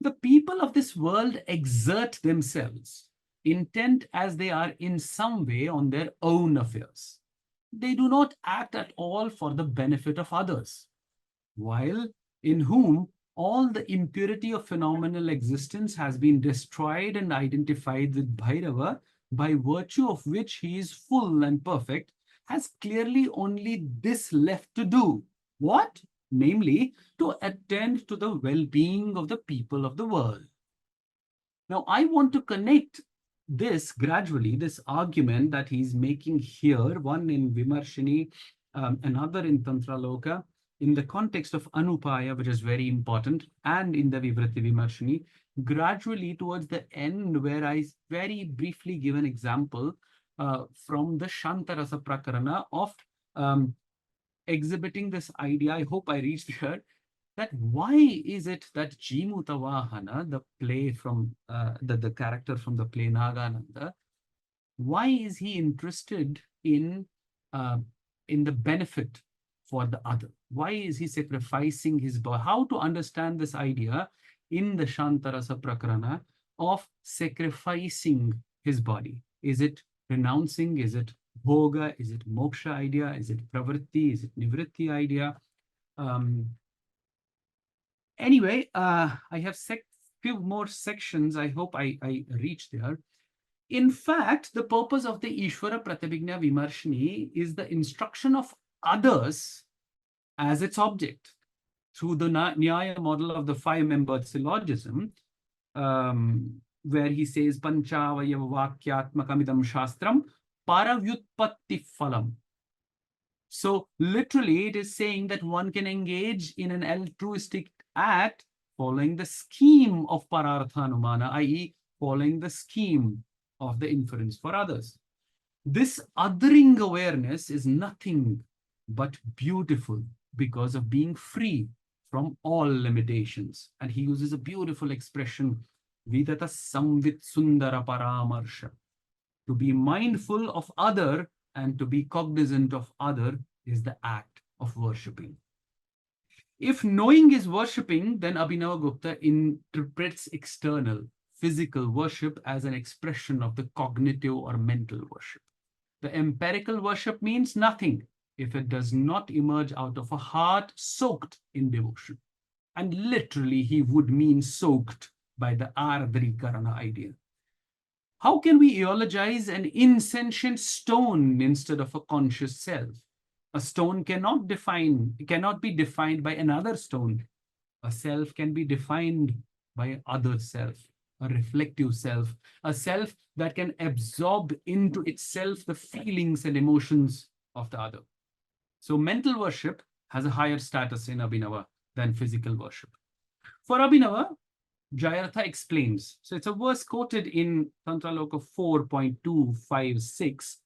"The people of this world exert themselves, intent as they are in some way on their own affairs. They do not act at all for the benefit of others, while in whom all the impurity of phenomenal existence has been destroyed and identified with Bhairava, by virtue of which he is full and perfect, has clearly only this left to do." What? Namely, to attend to the well-being of the people of the world. Now, I want to connect this gradually, this argument that he's making here, one in Vimarshini, another in Tantra Loka, in the context of Anupaya, which is very important, and in the Vivritti Vimarshini, gradually towards the end, where I very briefly give an example from the Shantarasa Prakarana of exhibiting this idea. I hope I reached here, that why is it that Jimutavahana, the play from the character from the play Nagananda, why is he interested in the benefit for the other? Why is he sacrificing his body? How to understand this idea in the Shantarasa Prakarana of sacrificing his body? Is it renouncing? Is it bhoga? Is it moksha idea? Is it pravritti? Is it nivritti idea? Anyway, I have few more sections. I hope I reach there. In fact, the purpose of the Ishvara Pratyabhijña Vimarshini is the instruction of others as its object. Through the Nyaya model of the 5-membered syllogism, where he says, Panchavayava Vakyatmakamidam Shastram Paravyutpatti Phalam. So literally, it is saying that one can engage in an altruistic act following the scheme of Pararthanumana, i.e., following the scheme of the inference for others. This othering awareness is nothing but beautiful because of being free from all limitations. And he uses a beautiful expression, Vidata Samvit Sundara Paramarsha. To be mindful of other and to be cognizant of other is the act of worshipping. If knowing is worshipping, then Abhinavagupta interprets external, physical worship as an expression of the cognitive or mental worship. The empirical worship means nothing if it does not emerge out of a heart soaked in devotion. And literally, he would mean soaked by the Ardrikarana idea. How can we eulogize an insentient stone instead of a conscious self? A stone cannot be defined by another stone. A self can be defined by other self, a reflective self, a self that can absorb into itself the feelings and emotions of the other. So mental worship has a higher status in Abhinava than physical worship. For Abhinava, Jayartha explains. So it's a verse quoted in Tantra Loka 4.256.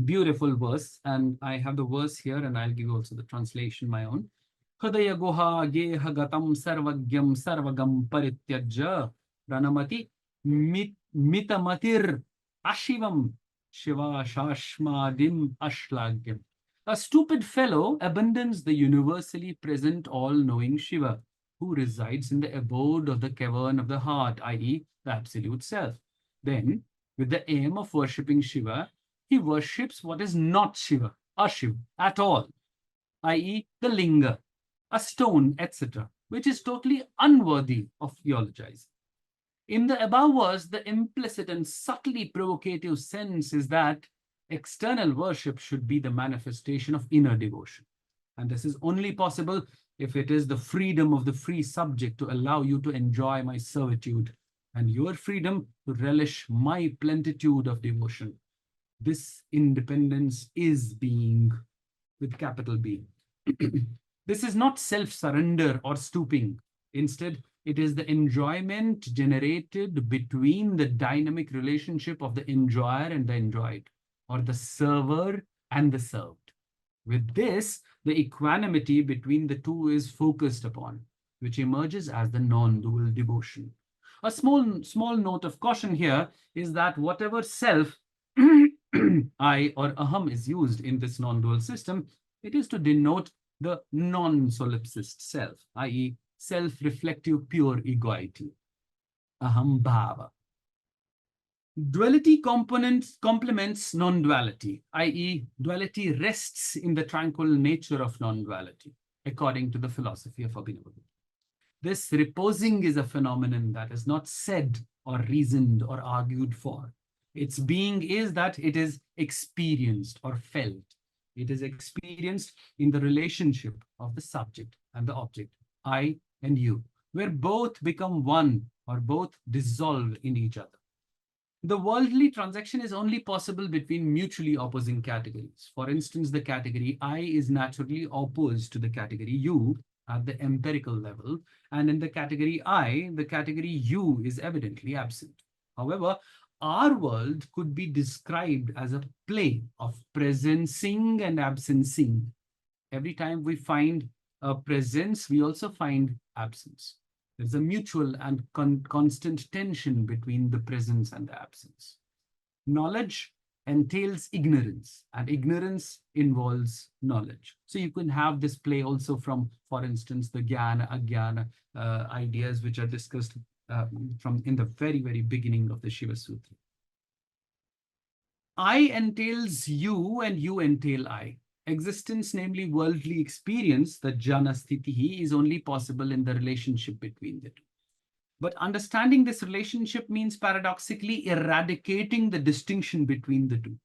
Beautiful verse. And I have the verse here, and I'll give you also the translation, my own. Hridaya guha geha gatam sarvagyam sarvagam parityajya pranamati mitamatir ashivam shiva shashmadim ashlagyam. A stupid fellow abandons the universally present all-knowing Shiva, who resides in the abode of the cavern of the heart, i.e., the absolute self. Then, with the aim of worshipping Shiva, he worships what is not Shiva, Ashiv, at all, i.e., the linga, a stone, etc., which is totally unworthy of eulogizing. In the above verse, the implicit and subtly provocative sense is that external worship should be the manifestation of inner devotion. And this is only possible if it is the freedom of the free subject to allow you to enjoy my servitude, and your freedom to relish my plenitude of devotion. This independence is being, with capital B. This is not self-surrender or stooping. Instead, it is the enjoyment generated between the dynamic relationship of the enjoyer and the enjoyed, or the server and the served. With this, the equanimity between the two is focused upon, which emerges as the non-dual devotion. A small note of caution here is that whatever self, I or aham is used in this non-dual system, it is to denote the non-solipsist self, i.e. self-reflective pure egoity, aham bhava. Duality complements non-duality, i.e. duality rests in the tranquil nature of non-duality, according to the philosophy of Abhinava. This reposing is a phenomenon that is not said or reasoned or argued for. Its being is that it is experienced or felt. It is experienced in the relationship of the subject and the object, I and you, where both become one or both dissolve in each other. The worldly transaction is only possible between mutually opposing categories. For instance, the category I is naturally opposed to the category you at the empirical level, and in the category I, the category you is evidently absent. However, our world could be described as a play of presencing and absencing. Every time we find a presence, we also find absence. There's a mutual and constant tension between the presence and the absence. Knowledge entails ignorance, and ignorance involves knowledge. So you can have this play also from, for instance, the jnana, ajnana ideas which are discussed from in the very, very beginning of the Shiva Sutra. I entails you and you entail I. Existence, namely worldly experience, the jhana sthitihi, is only possible in the relationship between the two. But understanding this relationship means paradoxically eradicating the distinction between the two.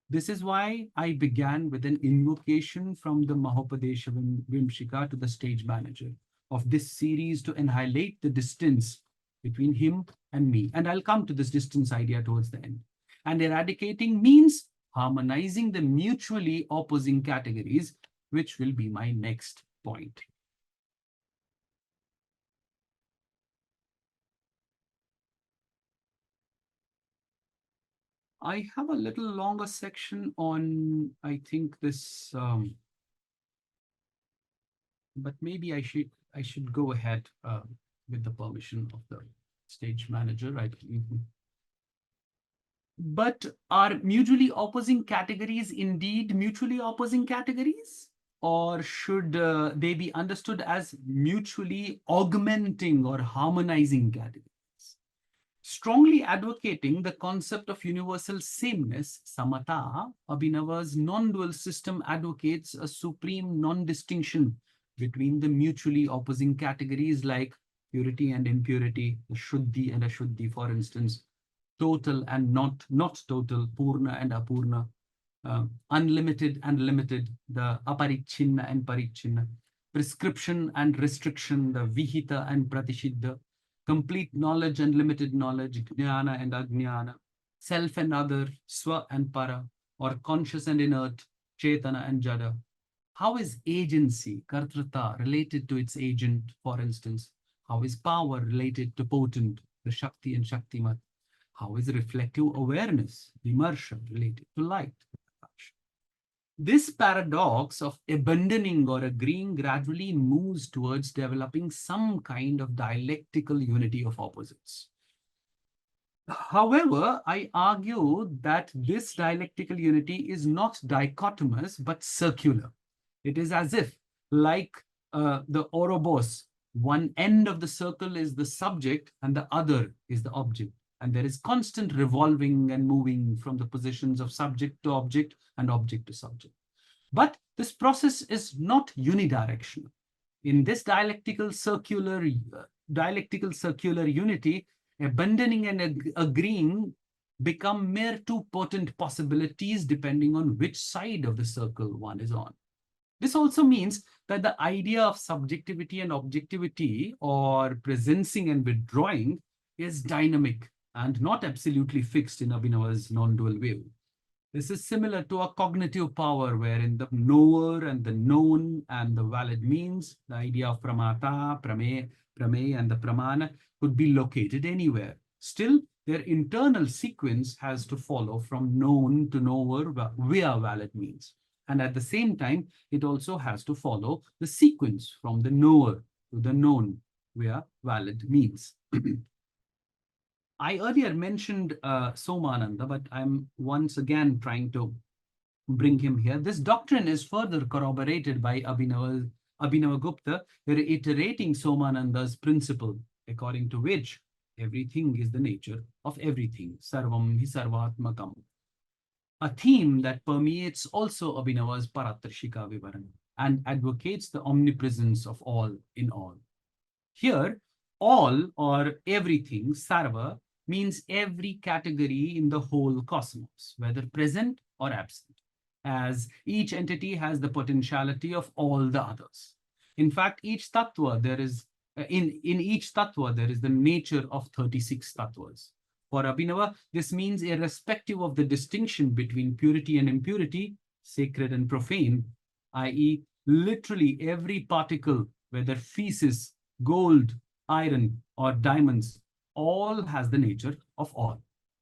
This is why I began with an invocation from the Mahopadesha Vimshika to the stage manager of this series to annihilate the distance between him and me. And I'll come to this distance idea towards the end. And eradicating means harmonizing the mutually opposing categories, which will be my next point. I have a little longer section on, I think this, but maybe I should go ahead with the permission of the stage manager, right? But are mutually opposing categories indeed mutually opposing categories? Or should they be understood as mutually augmenting or harmonizing categories? Strongly advocating the concept of universal sameness, samatha, Abhinava's non-dual system advocates a supreme non-distinction between the mutually opposing categories like purity and impurity, shuddhi and ashuddhi, for instance, total and not total, purna and apurna, unlimited and limited, the aparichinna and parichinna, prescription and restriction, the vihita and pratishidha, complete knowledge and limited knowledge, jnana and ajnana, self and other, swa and para, or conscious and inert, chetana and jada. How is agency, kartrita, related to its agent, for instance? How is power related to potent, the shakti and shaktimat? How is reflective awareness, vimarsha, related to light? This paradox of abandoning or agreeing gradually moves towards developing some kind of dialectical unity of opposites. However, I argue that this dialectical unity is not dichotomous, but circular. It is as if, like the Ouroboros, one end of the circle is the subject and the other is the object. And there is constant revolving and moving from the positions of subject to object and object to subject. But this process is not unidirectional. In this dialectical circular unity, abandoning and agreeing become mere two potent possibilities depending on which side of the circle one is on. This also means that the idea of subjectivity and objectivity, or presencing and withdrawing, is dynamic and not absolutely fixed in Abhinava's non-dual view. This is similar to a cognitive power wherein the knower and the known and the valid means, the idea of pramata, pramey, and the pramana could be located anywhere. Still, their internal sequence has to follow from known to knower via valid means. And at the same time, it also has to follow the sequence from the knower to the known via valid means. I earlier mentioned Somananda, but I'm once again trying to bring him here. This doctrine is further corroborated by Abhinava Gupta, reiterating Somananda's principle, according to which everything is the nature of everything, sarvam hi sarvatmakam. A theme that permeates also Abhinava's Paratrashika Vivarana and advocates the omnipresence of all in all. Here, all or everything, sarva, means every category in the whole cosmos, whether present or absent, as each entity has the potentiality of all the others. In fact, each tattva there is in each tattva there is the nature of 36 tattvas. For Abhinava, this means irrespective of the distinction between purity and impurity, sacred and profane, i.e., literally every particle, whether feces, gold, iron, or diamonds, all has the nature of all.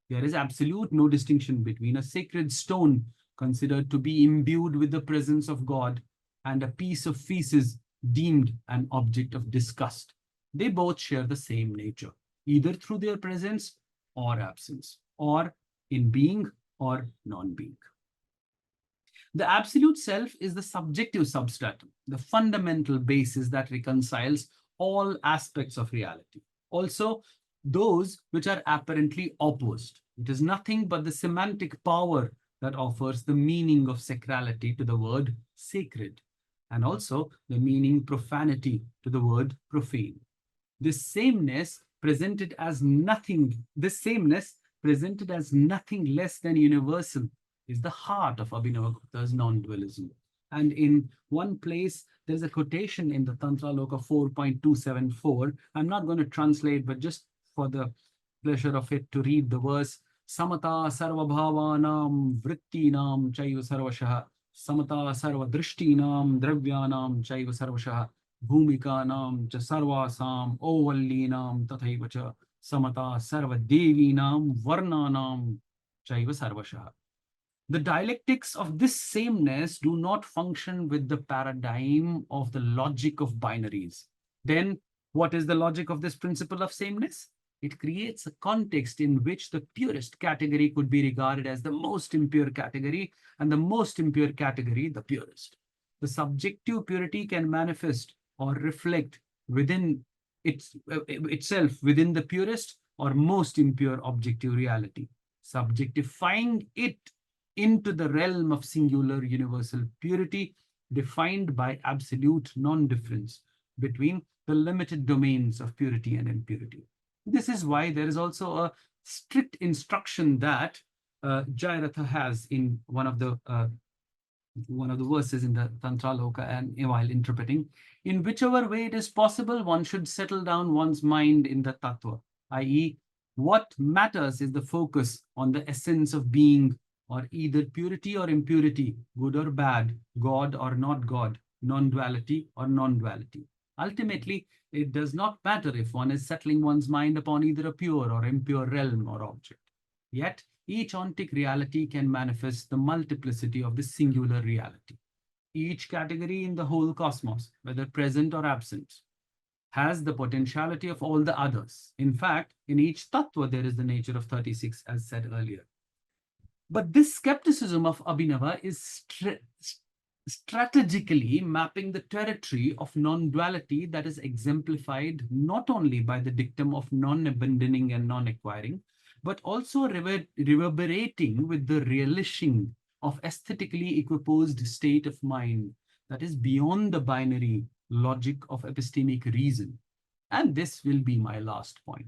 There is absolute no distinction between a sacred stone considered to be imbued with the presence of God and a piece of feces deemed an object of disgust. They both share the same nature, either through their presence or absence, or in being or non-being. The absolute self is the subjective substratum, the fundamental basis that reconciles all aspects of reality. Also, those which are apparently opposed. It is nothing but the semantic power that offers the meaning of sacrality to the word sacred, and also the meaning profanity to the word profane. This sameness presented as nothing less than universal is the heart of Abhinava Gupta's non-dualism. And in one place, there's a quotation in the Tantra Loka 4.274. I'm not going to translate, but just for the pleasure of it, to read the verse, Samata sarva bhavanam vrittinam chaiva sarvashaha, Samata sarva drishtinam dravyanam chaiva sarvashaha, Bhumikanam cha sarvasam ovallinam tathaiva cha, Samata sarva devinam varnanam chaiva sarvashaha. The dialectics of this sameness do not function with the paradigm of the logic of binaries. Then, what is the logic of this principle of sameness? It creates a context in which the purest category could be regarded as the most impure category, and the most impure category the purest. The subjective purity can manifest or reflect within itself within the purest or most impure objective reality, subjectifying it into the realm of singular universal purity, defined by absolute non-difference between the limited domains of purity and impurity. This is why there is also a strict instruction that Jayaratha has in one of the verses in the Tantra Loka, and while interpreting, in whichever way it is possible, one should settle down one's mind in the tattva, i.e., what matters is the focus on the essence of being, or either purity or impurity, good or bad, God or not God, non-duality or non-duality. Ultimately, it does not matter if one is settling one's mind upon either a pure or impure realm or object. Yet, each ontic reality can manifest the multiplicity of the singular reality. Each category in the whole cosmos, whether present or absent, has the potentiality of all the others. In fact, in each tattva, there is the nature of 36, as said earlier. But this skepticism of Abhinava is strategically mapping the territory of non-duality that is exemplified not only by the dictum of non-abandoning and non-acquiring, but also reverberating with the relishing of aesthetically equiposed state of mind that is beyond the binary logic of epistemic reason. And this will be my last point.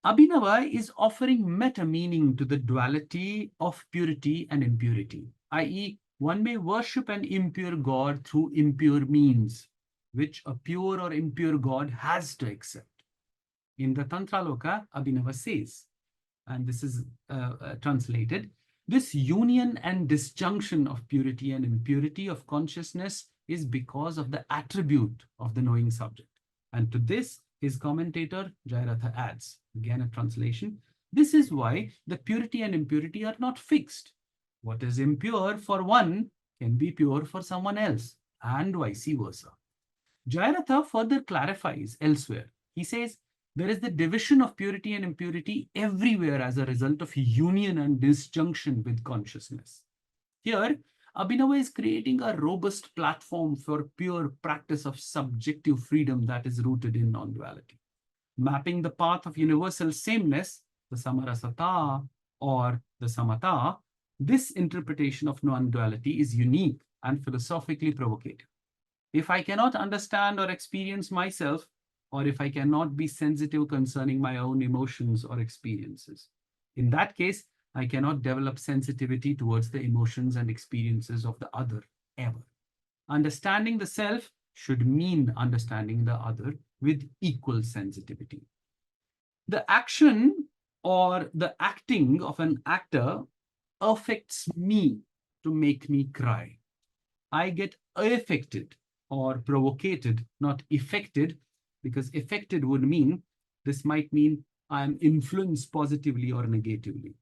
Abhinava is offering meta-meaning to the duality of purity and impurity, i.e., one may worship an impure god through impure means, which a pure or impure god has to accept. In the Tantraloka, Abhinava says, and this is translated, this union and disjunction of purity and impurity of consciousness is because of the attribute of the knowing subject. And to this, his commentator Jayaratha adds, again a translation, this is why the purity and impurity are not fixed. What is impure for one can be pure for someone else, and vice versa. Jayaratha further clarifies elsewhere. He says, there is the division of purity and impurity everywhere as a result of union and disjunction with consciousness. Here, Abhinava is creating a robust platform for pure practice of subjective freedom that is rooted in non-duality. Mapping the path of universal sameness, the samarasata or the samatha, this interpretation of non-duality is unique and philosophically provocative. If I cannot understand or experience myself, or if I cannot be sensitive concerning my own emotions or experiences, in that case, I cannot develop sensitivity towards the emotions and experiences of the other ever. Understanding the self should mean understanding the other with equal sensitivity. The action or the acting of an actor affects me to make me cry. I get affected or provocated, not affected, because affected would mean, this might mean I am influenced positively or negatively.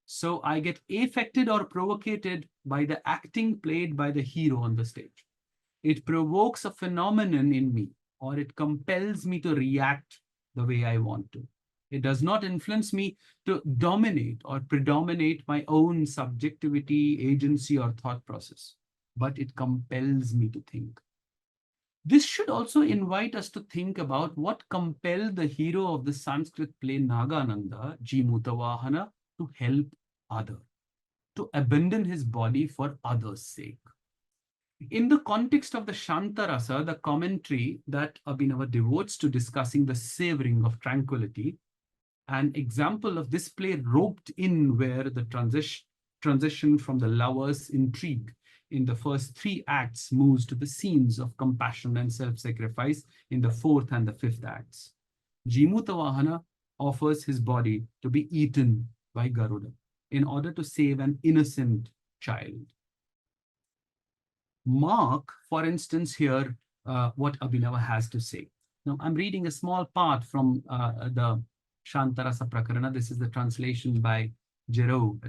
So I get affected or provocated by the acting played by the hero on the stage. It provokes a phenomenon in me, or it compels me to react the way I want to. It does not influence me to dominate or predominate my own subjectivity, agency, or thought process, but it compels me to think. This should also invite us to think about what compelled the hero of the Sanskrit play Nagananda, G. Mutavahana, to help other, to abandon his body for others' sake. In the context of the Shantarasa, the commentary that Abhinava devotes to discussing the savoring of tranquility, an example of this play roped in where the transition from the lover's intrigue in the first 3 acts moves to the scenes of compassion and self-sacrifice in the 4th and the 5th acts. Jimutavahana offers his body to be eaten by Garuda in order to save an innocent child. Mark, for instance, here what Abhinava has to say. Now, I'm reading a small part from the Shantarasa Prakarana. This is the translation by Giro.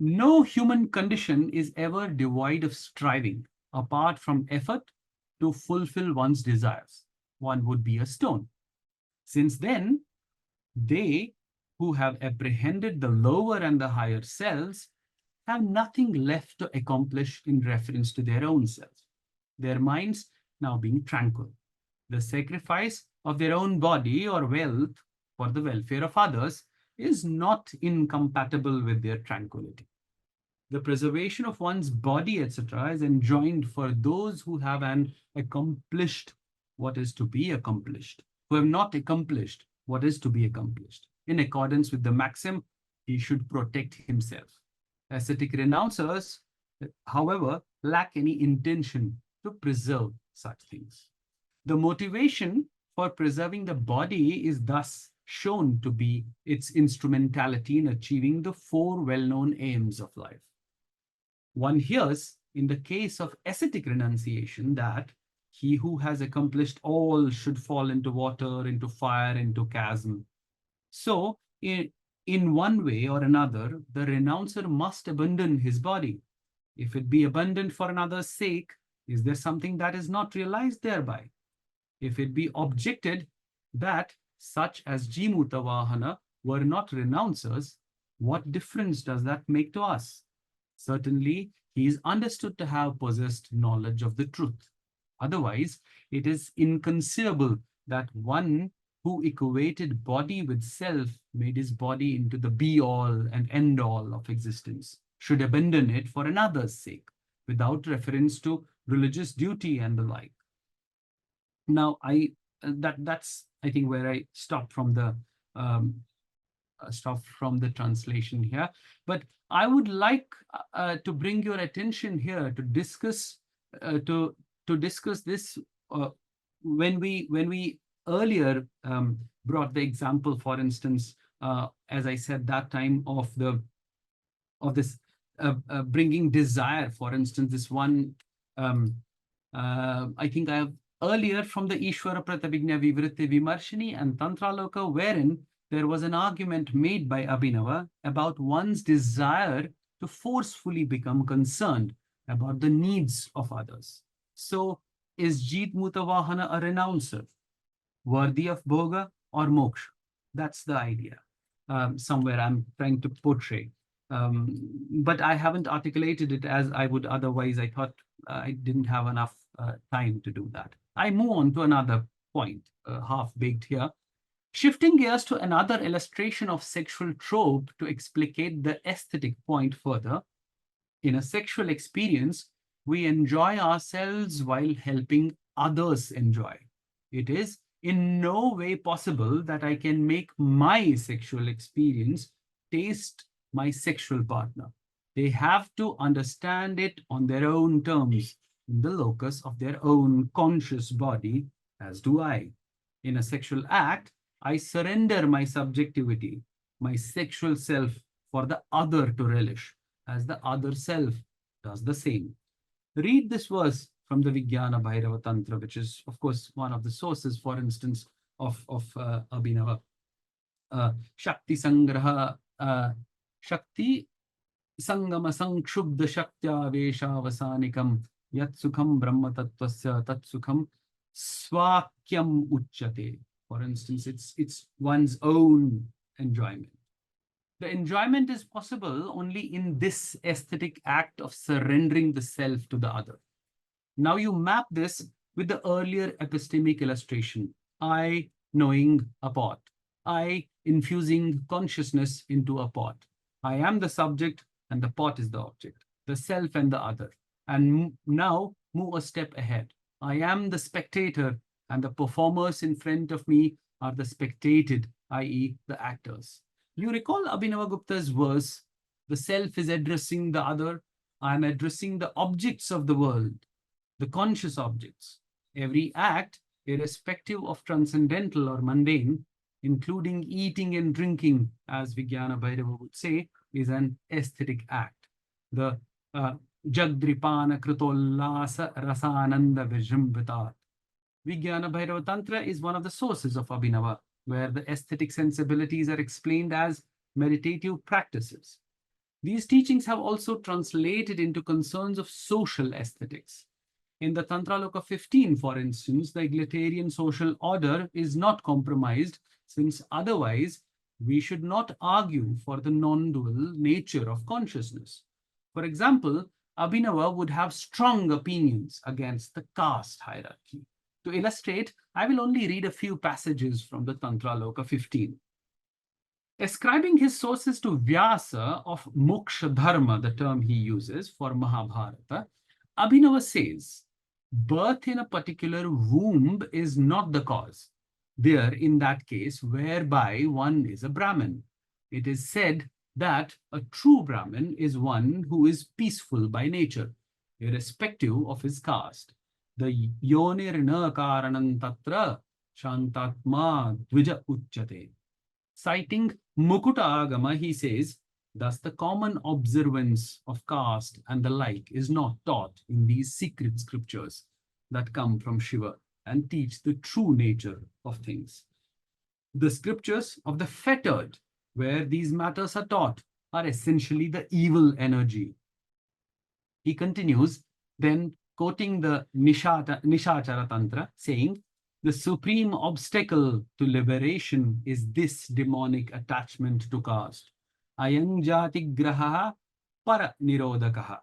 No human condition is ever devoid of striving, apart from effort to fulfill one's desires. One would be a stone. Since then, they who have apprehended the lower and the higher selves have nothing left to accomplish in reference to their own selves, their minds now being tranquil. The sacrifice of their own body or wealth for the welfare of others is not incompatible with their tranquility. The preservation of one's body, etc., is enjoined for those who have accomplished what is to be accomplished, who have not accomplished what is to be accomplished. In accordance with the maxim, he should protect himself. Ascetic renouncers, however, lack any intention to preserve such things. The motivation for preserving the body is thus shown to be its instrumentality in achieving the 4 well-known aims of life. One hears in the case of ascetic renunciation that he who has accomplished all should fall into water, into fire, into chasm. So, in one way or another, the renouncer must abandon his body. If it be abandoned for another's sake, is there something that is not realized thereby? If it be objected that such as Jimutavahana were not renouncers, what difference does that make to us? Certainly, he is understood to have possessed knowledge of the truth. Otherwise, it is inconceivable that one who equated body with self, made his body into the be-all and end-all of existence, should abandon it for another's sake, without reference to religious duty and the like. Now, that's I think where I stopped from the translation here. But I would like to bring your attention here to discuss this when we earlier brought the example, for instance, as I said that time, of this bringing desire. For instance, this one, I think I have earlier from the Ishvara Pratyabhijña Vivritti Vimarshini and Tantraloka, wherein there was an argument made by Abhinava about one's desire to forcefully become concerned about the needs of others. So, is Jeet Mutavahana a renouncer, worthy of bhoga or moksha? That's the idea. Somewhere I'm trying to portray. But I haven't articulated it as I would otherwise. I thought I didn't have enough time to do that. I move on to another point, half-baked here. Shifting gears to another illustration of sexual trope to explicate the aesthetic point further. In a sexual experience, we enjoy ourselves while helping others enjoy. It is in no way possible that I can make my sexual experience taste my sexual partner. They have to understand it on their own terms, in the locus of their own conscious body, as do I. In a sexual act, I surrender my subjectivity, my sexual self, for the other to relish, as the other self does the same. Read this verse from the Vijnana Bhairava Tantra, which is, of course, one of the sources, for instance, of Abhinava. Shakti Sangraha, Shakti Sangama Sankshubda Shaktya Vesha Yat Sukham Brahma Tattvasya Tat Sukham Swakyam Uchyate. For instance, it's one's own enjoyment. The enjoyment is possible only in this aesthetic act of surrendering the self to the other. Now you map this with the earlier epistemic illustration. I knowing a pot. I infusing consciousness into a pot. I am the subject and the pot is the object, the self and the other. And now move a step ahead. I am the spectator and the performers in front of me are the spectated, i.e. the actors. You recall Abhinava Gupta's verse, the self is addressing the other, I am addressing the objects of the world, the conscious objects. Every act, irrespective of transcendental or mundane, including eating and drinking, as Vijnana Bhairava would say, is an aesthetic act. The Jagdripana Kritollasa Rasananda Vijrimvitat. Vijnana Bhairava Tantra is one of the sources of Abhinava, where the aesthetic sensibilities are explained as meditative practices. These teachings have also translated into concerns of social aesthetics. In the Tantraloka 15, for instance, the egalitarian social order is not compromised, since otherwise we should not argue for the non-dual nature of consciousness. For example, Abhinava would have strong opinions against the caste hierarchy. To illustrate, I will only read a few passages from the Tantraloka 15. Ascribing his sources to Vyasa of Moksha Dharma, the term he uses for Mahabharata, Abhinava says, birth in a particular womb is not the cause. There, in that case, whereby one is a Brahmin. It is said that a true Brahmin is one who is peaceful by nature, irrespective of his caste. The yonirna karanam tatra shantatma dvija uchyate. Citing Mukuta Agama, he says, thus the common observance of caste and the like is not taught in these secret scriptures that come from Shiva and teach the true nature of things. The scriptures of the fettered, where these matters are taught, are essentially the evil energy. He continues, then quoting the Nishachara Tantra, saying, the supreme obstacle to liberation is this demonic attachment to caste. Ayang jati graha para nirodakaha,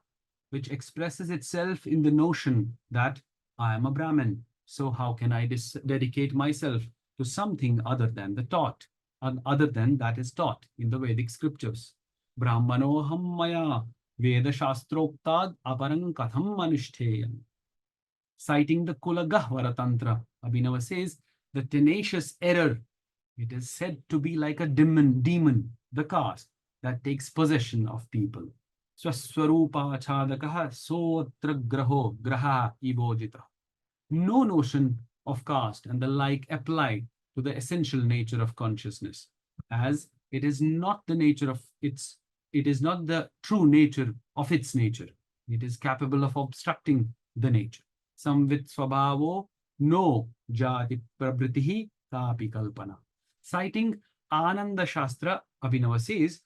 which expresses itself in the notion that I am a Brahmin, so how can I dedicate myself to something other than the taught, other than that is taught in the Vedic scriptures. Brahmanoham maya Veda Shastroktad aparang katham manushteyam. Citing the Kulagahvara Tantra, Abhinava says, the tenacious error, it is said to be like a demon, the caste, that takes possession of people. Swaswarupa chadakaha sotra graho graha ibojita. No notion of caste and the like apply to the essential nature of consciousness, as it is not the nature of its, it is not the true nature of its nature. It is capable of obstructing the nature. Samvit swabhavo no jati prabritihi kapi kalpana. Citing Ananda Shastra, Abhinava says,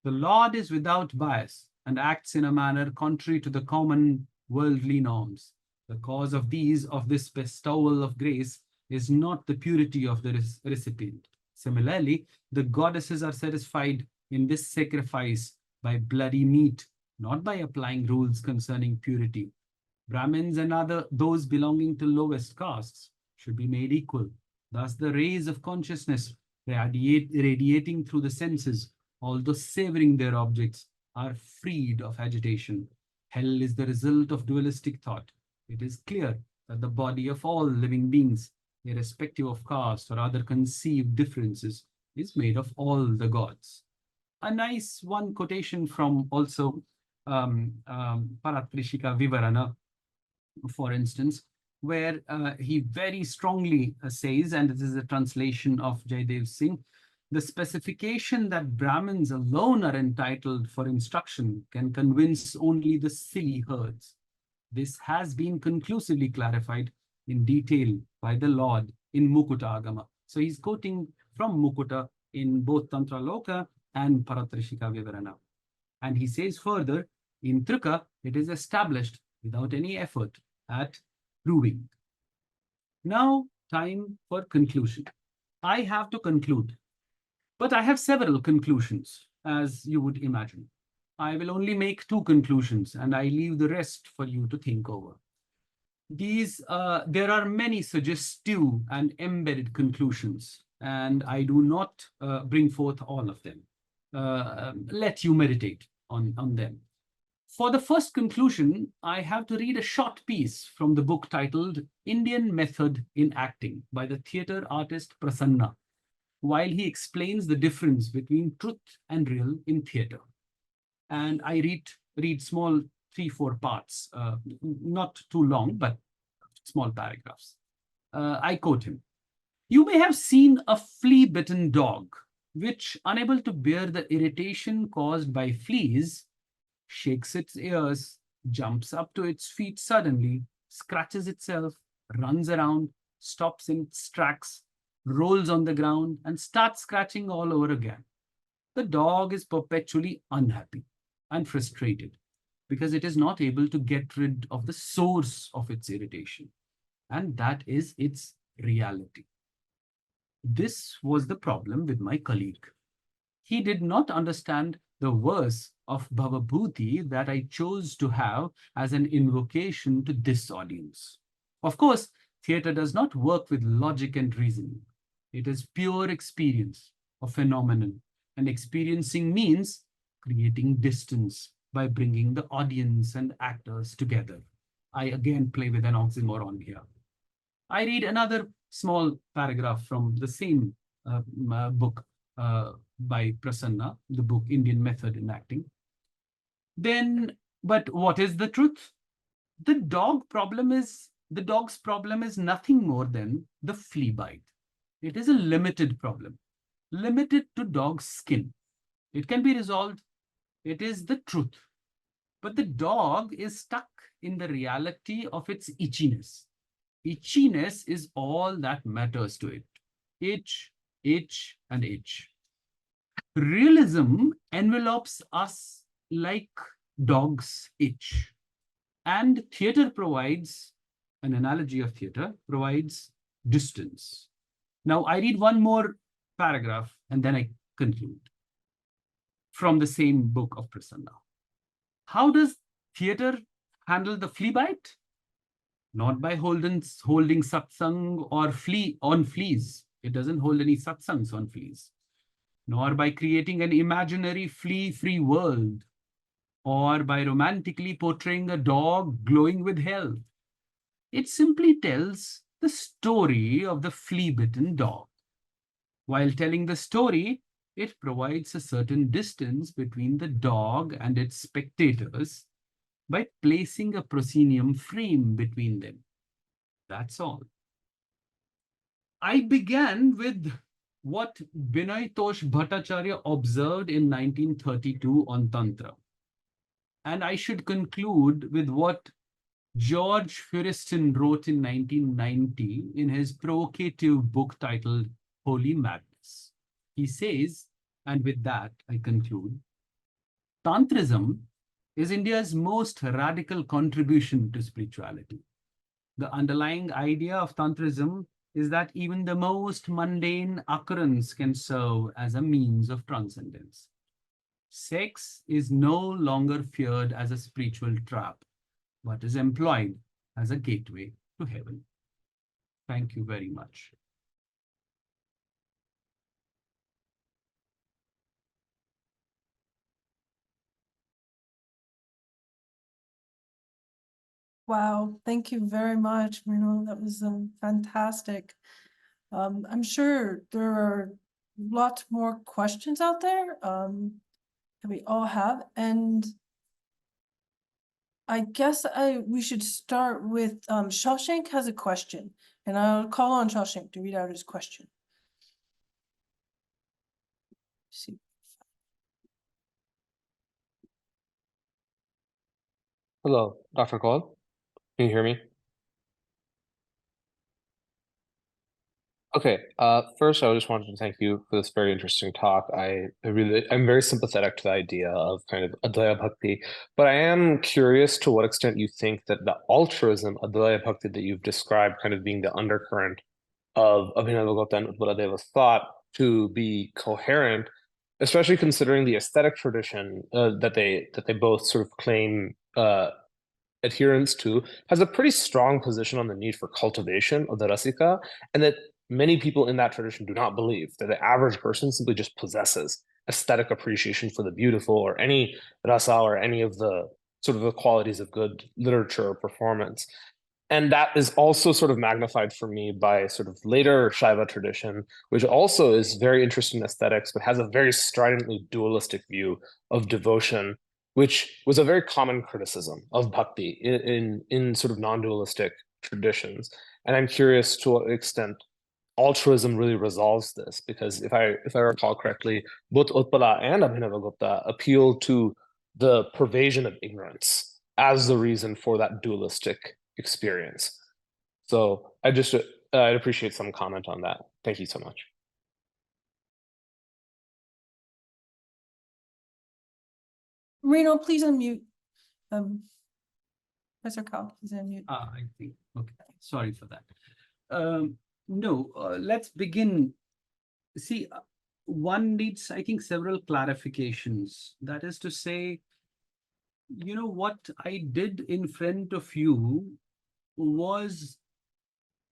the Lord is without bias and acts in a manner contrary to the common worldly norms. The cause of this bestowal of grace is not the purity of the recipient. Similarly, the goddesses are satisfied in this sacrifice by bloody meat, not by applying rules concerning purity. Brahmins and those belonging to lowest castes should be made equal. Thus, the rays of consciousness radiating through the senses, although savoring their objects, are freed of agitation. Hell is the result of dualistic thought. It is clear that the body of all living beings, irrespective of caste or other conceived differences, is made of all the gods. A nice one quotation from also Paratrishika Vivarana, for instance, where he very strongly says, and this is a translation of Jaidev Singh, the specification that Brahmins alone are entitled for instruction can convince only the silly herds. This has been conclusively clarified in detail by the Lord in Mukuta Agama. So he's quoting from Mukuta in both Tantra Loka and Paratrishika Vivarana. And he says further, in Trika, it is established without any effort at proving. Now, time for conclusion. I have to conclude, but I have several conclusions, as you would imagine. I will only make 2 conclusions, and I leave the rest for you to think over. There are many suggestive and embedded conclusions, and I do not bring forth all of them. Let you meditate on them. For the first conclusion, I have to read a short piece from the book titled Indian Method in Acting by the theatre artist Prasanna, while he explains the difference between truth and real in theatre. And I read small 3-4 parts, not too long, but small paragraphs. I quote him. You may have seen a flea-bitten dog, which, unable to bear the irritation caused by fleas, shakes its ears, jumps up to its feet suddenly, scratches itself, runs around, stops in its tracks, rolls on the ground, and starts scratching all over again. The dog is perpetually unhappy and frustrated because it is not able to get rid of the source of its irritation, and that is its reality. This was the problem with my colleague. He did not understand the verse of Bhavabhuti that I chose to have as an invocation to this audience. Of course, theatre does not work with logic and reasoning. It is pure experience of phenomenon, and experiencing means creating distance by bringing the audience and actors together. I again play with an oxymoron here. I read another small paragraph from the same book by Prasanna, the book Indian Method in Acting. But what is the truth? The dog's problem is nothing more than the flea bite. It is a limited problem, limited to dog's skin. It can be resolved. It is the truth. But the dog is stuck in the reality of its itchiness. Itchiness is all that matters to it. Itch, itch, and itch. Realism envelopes us like dogs itch. And theatre provides, an analogy of theatre, provides distance. Now, I read one more paragraph and then I conclude from the same book of Prasanna. How does theatre handle the flea bite? Not by holding satsang or on fleas. It doesn't hold any satsangs on fleas. Nor by creating an imaginary flea-free world, or by romantically portraying a dog glowing with health. It simply tells the story of the flea-bitten dog. While telling the story, it provides a certain distance between the dog and its spectators by placing a proscenium frame between them. That's all. I began with what Binay Tosh Bhattacharya observed in 1932 on Tantra. And I should conclude with what George Furiston wrote in 1990 in his provocative book titled Holy Madness. He says, and with that I conclude, Tantrism is India's most radical contribution to spirituality. The underlying idea of Tantrism is that even the most mundane occurrence can serve as a means of transcendence. Sex is no longer feared as a spiritual trap, but is employed as a gateway to heaven. Thank you very much. Wow, thank you very much, Mrinal. That was fantastic. I'm sure there are lots more questions out there that we all have, and I guess we should start with Shawshank has a question, and I'll call on Shawshank to read out his question. See. Hello, Dr. Kaul. Can you hear me? Okay, first I just wanted to thank you for this very interesting talk. I'm very sympathetic to the idea of kind of Advaya Bhakti, but I am curious to what extent you think that the altruism Advaya Bhakti that you've described kind of being the undercurrent of Abhinavagupta and Uttaradeva's thought to be coherent, especially considering the aesthetic tradition that they both sort of claim adherence to, has a pretty strong position on the need for cultivation of the rasika, and that many people in that tradition do not believe that the average person simply just possesses aesthetic appreciation for the beautiful or any rasa or any of the sort of the qualities of good literature or performance. And that is also sort of magnified for me by sort of later Shaiva tradition, which also is very interested in aesthetics, but has a very stridently dualistic view of devotion, which was a very common criticism of bhakti in sort of non-dualistic traditions. And I'm curious to what extent altruism really resolves this, because if I recall correctly, both Utpala and Abhinavagupta appeal to the pervasion of ignorance as the reason for that dualistic experience. So I'd appreciate some comment on that. Thank you so much. Mrinal, please unmute. Professor Kaul, please unmute. I think, okay, sorry for that. No, let's begin. See, one needs, I think, several clarifications. That is to say, you know, what I did in front of you was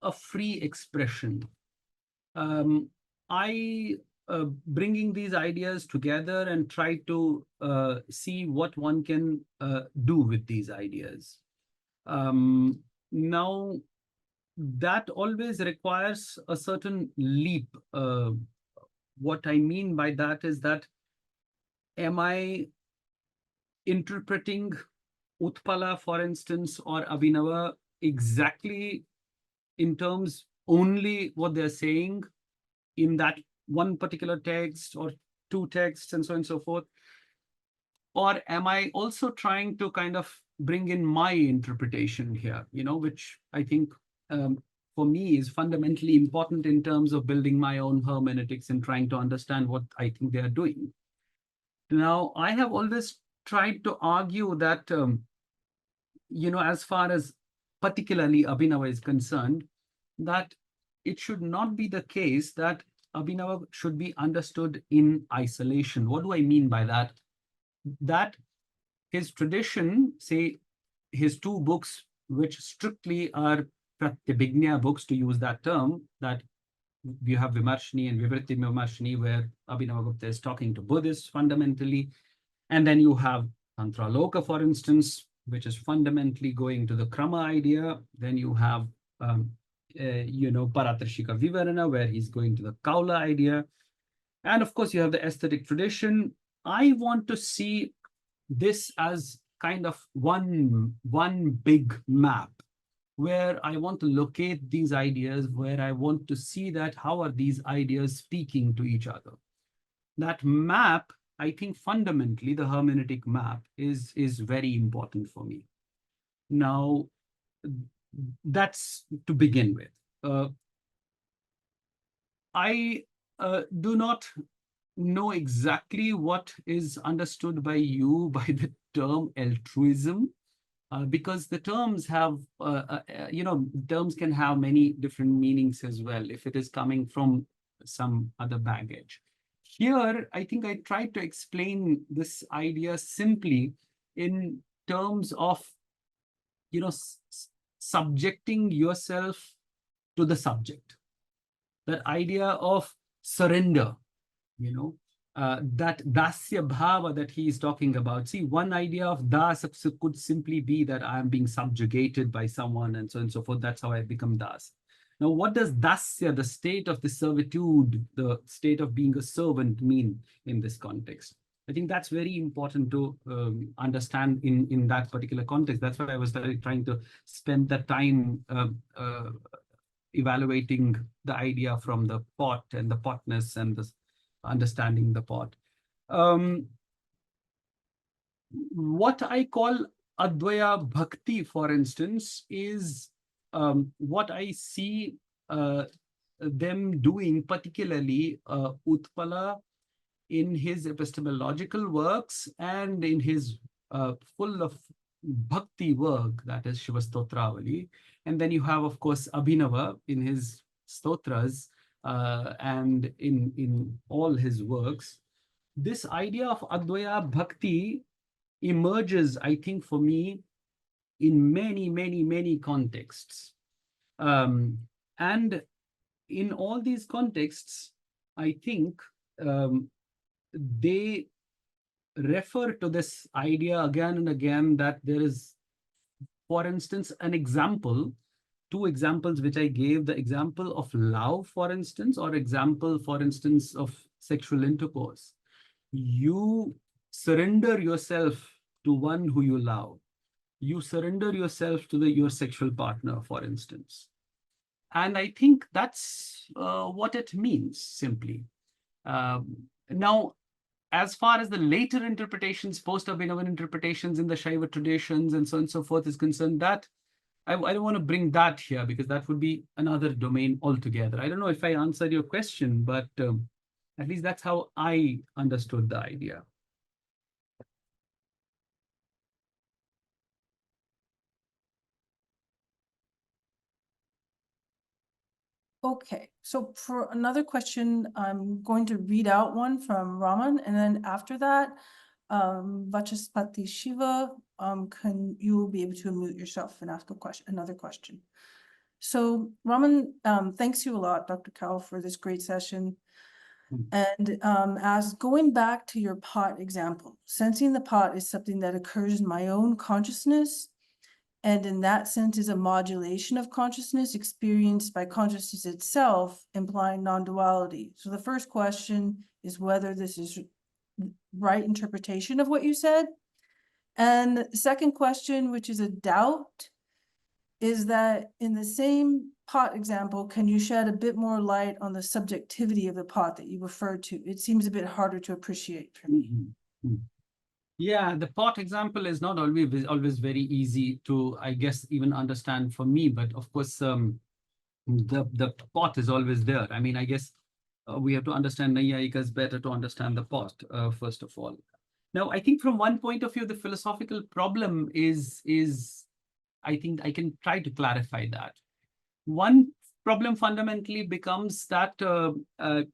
a free expression. I bringing these ideas together and try to see what one can do with these ideas. Now, that always requires a certain leap. What I mean by that is that, am I interpreting Utpala, for instance, or Abhinava exactly in terms only what they're saying in that one particular text or two texts and so on and so forth? Or am I also trying to kind of bring in my interpretation here, you know, which I think for me is fundamentally important in terms of building my own hermeneutics and trying to understand what I think they are doing. Now, I have always tried to argue that, you know, as far as particularly Abhinava is concerned, that it should not be the case that Abhinava should be understood in isolation. What do I mean by that? That his tradition, say his two books, which strictly are Pratyabhijña books, to use that term, that you have Vimarshini and Vivritti Vimarshini, where Abhinavagupta is talking to Buddhists fundamentally. And then you have Tantra Loka, for instance, which is fundamentally going to the Krama idea. Then you have, you know, Paratrishika Vivarana, where he's going to the Kaula idea. And of course, you have the aesthetic tradition. I want to see this as kind of one big map where I want to locate these ideas, where I want to see that how are these ideas speaking to each other. That map, I think fundamentally the hermeneutic map is very important for me. Now, that's to begin with. I do not know exactly what is understood by you by the term altruism, because the terms have, terms can have many different meanings as well if it is coming from some other baggage. Here, I think I tried to explain this idea simply in terms of, subjecting yourself to the subject. That idea of surrender, that dasya bhava that he is talking about. See, one idea of das could simply be that I am being subjugated by someone and so on and so forth. That's how I become das. Now, what does dasya, the state of the servitude, the state of being a servant, mean in this context? I think that's very important to understand in that particular context. That's why I was trying to spend that time evaluating the idea from the pot and the potness and the understanding the pot. What I call Advaya Bhakti, for instance, is what I see them doing, particularly Utpala in his epistemological works and in his full of bhakti work, that is Shiva Stotravali. And then you have, of course, Abhinava in his stotras and in all his works. This idea of Advaya Bhakti emerges, I think, for me, in many, many, many contexts. And in all these contexts, I think they refer to this idea again and again that there is, for instance, an example, two examples which I gave, the example of love, for instance, or example, for instance, of sexual intercourse. You surrender yourself to one who you love. You surrender yourself to your sexual partner, for instance. And I think that's what it means, simply. Now, as far as the later interpretations, post-Abhinavan interpretations in the Shaiva traditions and so on and so forth is concerned, that I don't want to bring that here because that would be another domain altogether. I don't know if I answered your question, but at least that's how I understood the idea. Okay, so for another question, I'm going to read out one from Raman, and then after that, Vachaspati Shiva, you will be able to unmute yourself and ask a question, another question. So Raman, thanks you a lot, Dr. Kaul, for this great session. And as going back to your pot example, sensing the pot is something that occurs in my own consciousness, and in that sense is a modulation of consciousness experienced by consciousness itself, implying non-duality. So the first question is whether this is right interpretation of what you said. And the second question, which is a doubt, is that in the same pot example, can you shed a bit more light on the subjectivity of the pot that you referred to? It seems a bit harder to appreciate for me. Mm-hmm. Yeah, the pot example is not always very easy to, I guess, even understand for me. But of course, the pot is always there. I mean, I guess we have to understand Naiyayikas better to understand the pot, first of all. Now, I think from one point of view, the philosophical problem is I think I can try to clarify that. One problem fundamentally becomes that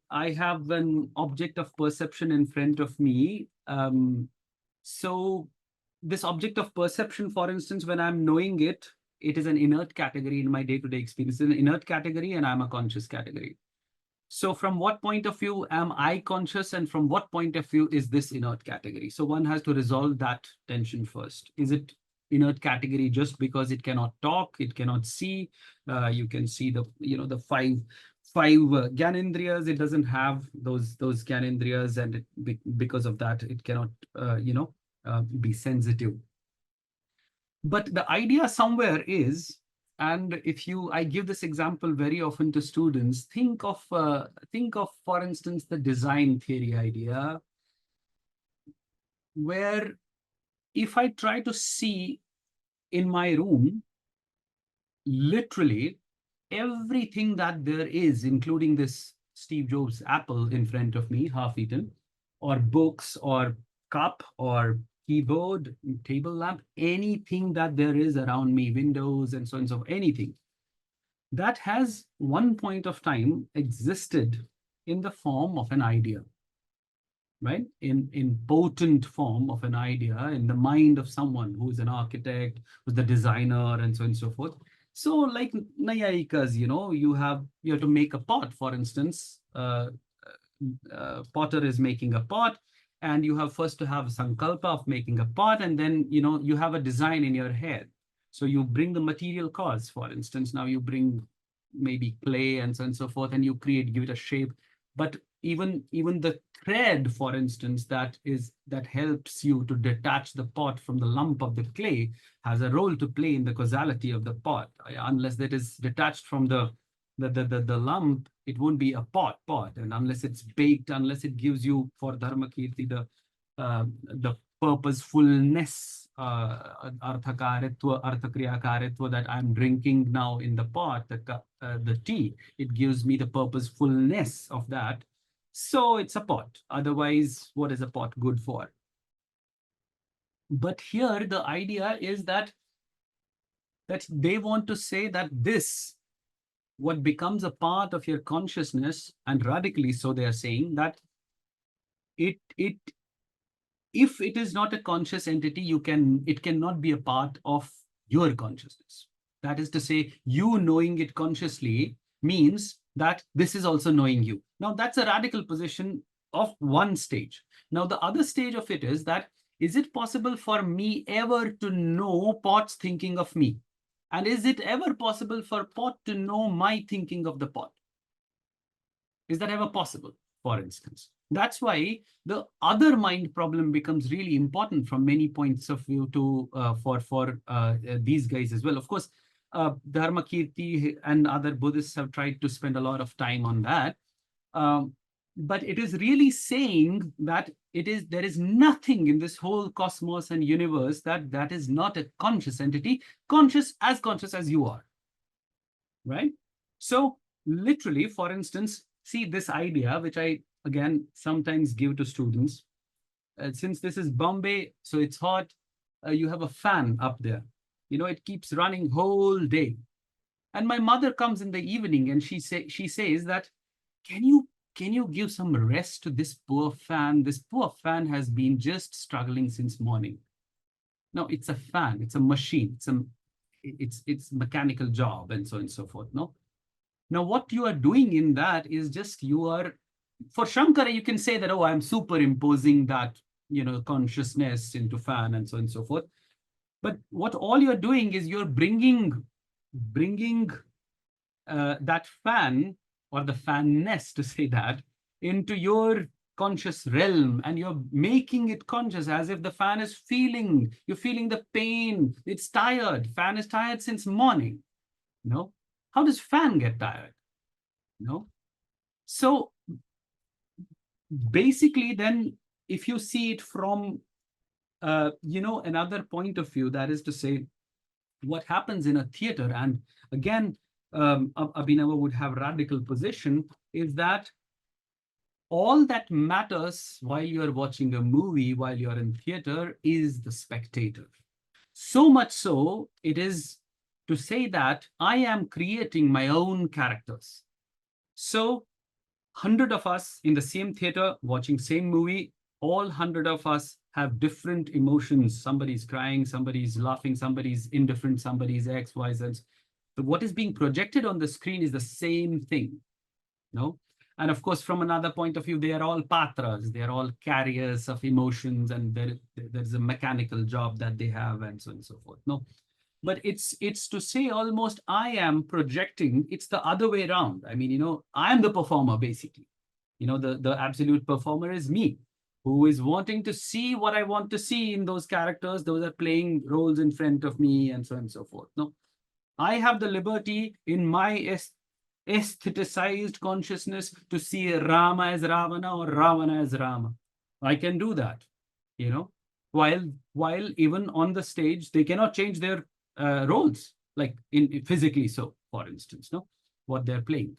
I have an object of perception in front of me. So this object of perception, for instance, when I'm knowing it, it is an inert category in my day-to-day experience. It's an inert category and I'm a conscious category. So from what point of view am I conscious, and from what point of view is this inert category? So one has to resolve that tension first. Is it inert category just because it cannot talk, it cannot see? You can see the, the five Gyanendriyas. It doesn't have those Gyanendriyas, and because of that, it cannot, be sensitive. But the idea somewhere is, and I give this example very often to students, think of, for instance, the design theory idea, where if I try to see in my room, literally everything that there is, including this Steve Jobs apple in front of me, half eaten, or books, or cup, or keyboard, table lamp, anything that there is around me, windows and so on, so anything that has one point of time existed in the form of an idea, right? In potent form of an idea in the mind of someone who is an architect, who's the designer, and so on and so forth. So like Nayayikas, you have to make a pot, for instance. Potter is making a pot, and you have first to have a sankalpa of making a pot, and then you have a design in your head. So you bring the material cause, for instance. Now you bring maybe clay and so on and so forth, and you give it a shape. But even the thread, for instance, that helps you to detach the pot from the lump of the clay has a role to play in the causality of the pot. Unless that is detached from the lump, it won't be a pot. And unless it's baked, unless it gives you, for Dharmakirti, the purposefulness, arthakriyakaritva, that I'm drinking now in the pot, the tea, it gives me the purposefulness of that. So it's a pot. Otherwise, what is a pot good for? But here the idea is that they want to say that this, what becomes a part of your consciousness, and radically so they are saying that if it is not a conscious entity, it cannot be a part of your consciousness. That is to say, you knowing it consciously means that this is also knowing you. Now, that's a radical position of one stage. Now, the other stage of it is that, is it possible for me ever to know pot's thinking of me? And is it ever possible for pot to know my thinking of the pot? Is that ever possible, for instance? That's why the other mind problem becomes really important from many points of view for these guys as well. Of course, Dharmakirti and other Buddhists have tried to spend a lot of time on that. But it is really saying that there is nothing in this whole cosmos and universe that is not a conscious entity, conscious as you are, right? So literally, for instance, see this idea, which I, again, sometimes give to students. Since this is Bombay, so it's hot, you have a fan up there. It keeps running whole day. And my mother comes in the evening and she says that, can you give some rest to this poor fan? This poor fan has been just struggling since morning. No, it's a fan, it's a machine, it's mechanical job, and so on and so forth. No. Now, what you are doing in that is just for Shankara, you can say that, oh, I'm superimposing that, consciousness into fan and so on and so forth. But what all you're doing is you're bringing that fan, or the fanness, to say that, into your conscious realm, and you're making it conscious, as if the fan is you're feeling the pain. It's tired. Fan is tired since morning. How does fan get tired? So basically, then, if you see it from another point of view, that is to say, what happens in a theater, and again, Abhinava would have radical position, is that all that matters while you're watching a movie, while you're in theater, is the spectator. So much so, it is to say that I am creating my own characters. So 100 of us in the same theater watching same movie, all 100 of us have different emotions. Somebody's crying, somebody's laughing, somebody's indifferent, somebody's X, Y, Z. So what is being projected on the screen is the same thing. And of course, from another point of view, they are all patras, they are all carriers of emotions, and there's a mechanical job that they have, and so on and so forth. but it's to say almost I am projecting, it's the other way around. I mean, I am the performer, basically. The absolute performer is me, who is wanting to see what I want to see in those characters. Those are playing roles in front of me, and so on and so forth. No, I have the liberty in my aestheticized consciousness to see Rama as Ravana or Ravana as Rama. I can do that, while even on the stage, they cannot change their roles, like in physically. So, for instance, what they're playing.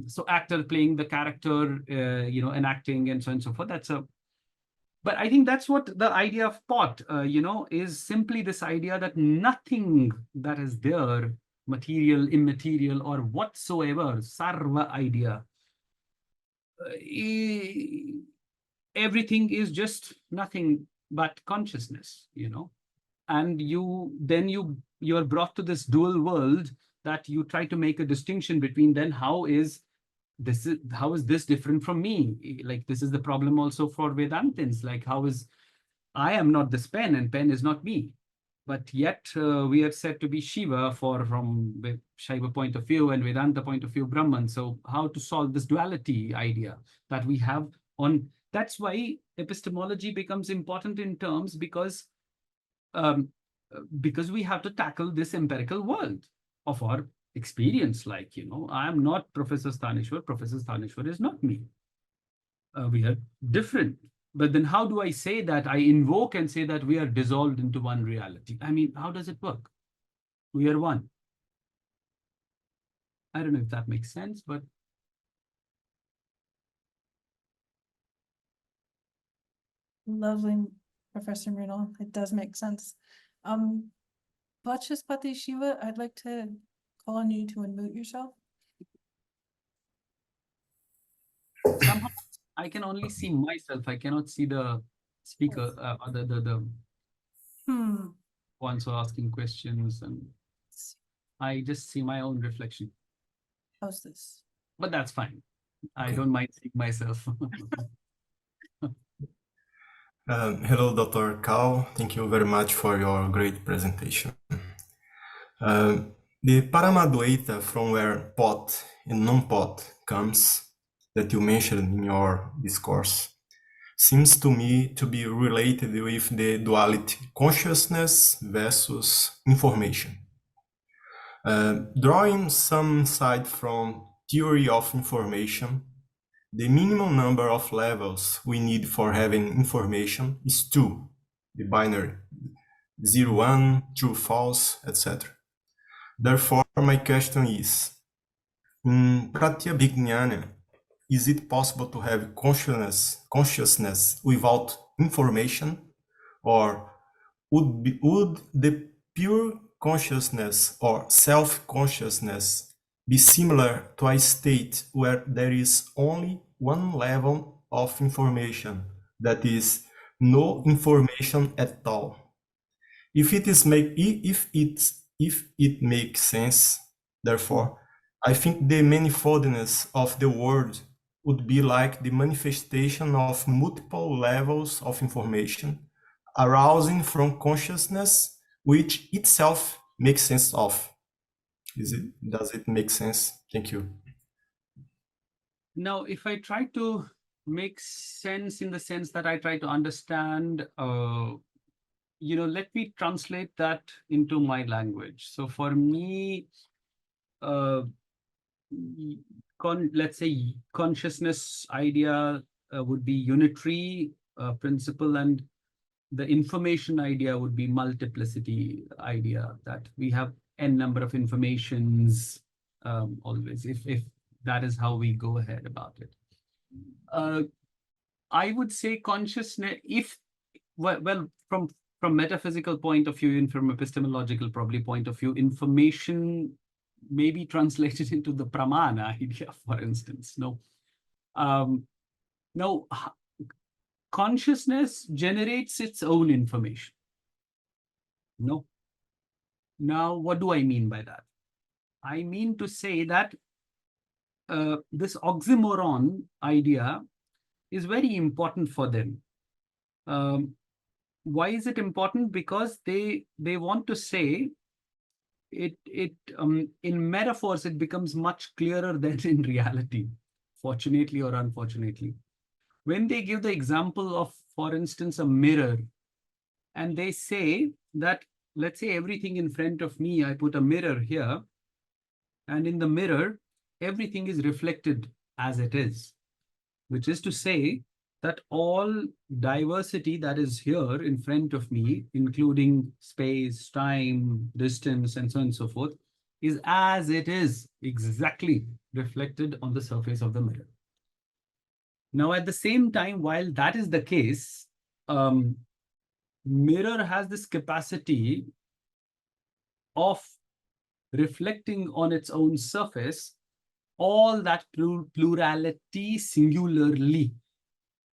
So actor playing the character, enacting and so on and so forth. But I think that's what the idea of pot, is simply this idea that nothing that is there, material, immaterial, or whatsoever, sarva idea, everything is just nothing but consciousness, and you are brought to this dual world that you try to make a distinction between. Then how is this different from me? Like, this is the problem also for Vedantins. Like, I am not this pen and pen is not me, but yet we are said to be Shiva from the Shaiva point of view and Vedanta point of view, Brahman. So how to solve this duality idea that we have on? That's why epistemology becomes important in terms, because we have to tackle this empirical world of our experience. Like, I am not Professor Stanishwar. Professor Stanishwar is not me. We are different. But then how do I say that? I invoke and say that we are dissolved into one reality. I mean, how does it work? We are one. I don't know if that makes sense, but Lovely, Professor Mrinal. It does make sense. Vachaspati Shiva, I'd like to call on you to unmute yourself. somehow I can only see myself. I cannot see the speaker, the ones who are asking questions, and I just see my own reflection. How's this? But that's fine. I don't mind seeing myself. Hello, Dr. Kaul. Thank you very much for your great presentation. The Paramadvaita, from where pot and non-pot comes, that you mentioned in your discourse, seems to me to be related with the duality consciousness versus information. Drawing some side from theory of information, the minimum number of levels we need for having information is 2, the binary, 0, 1, true, false, etc. Therefore, my question is, in Pratyabhijña, is it possible to have consciousness without information? Or would the pure consciousness or self-consciousness be similar to a state where there is only one level of information, that is, no information at all? If it makes sense, therefore, I think the manifoldness of the world would be like the manifestation of multiple levels of information arising from consciousness, which itself makes sense of. Does it make sense? Thank you. Now, if I try to make sense in the sense that I try to understand, let me translate that into my language. So for me, let's say consciousness idea would be unitary principle, and the information idea would be multiplicity idea, that we have n number of informations always, if that is how we go ahead about it. I would say consciousness, from metaphysical point of view and from epistemological probably point of view, information may be translated into the pramana idea, for instance. Now, consciousness generates its own information. Now, what do I mean by that? I mean to say that this oxymoron idea is very important for them. why is it important? Because they want to say in metaphors, it becomes much clearer than in reality, fortunately or unfortunately. When they give the example of, for instance, a mirror, and they say that, let's say everything in front of me, I put a mirror here, and in the mirror, everything is reflected as it is, which is to say that all diversity that is here in front of me, including space, time, distance, and so on and so forth, is as it is, exactly reflected on the surface of the mirror. Now, at the same time, while that is the case, mirror has this capacity of reflecting on its own surface all that plurality singularly,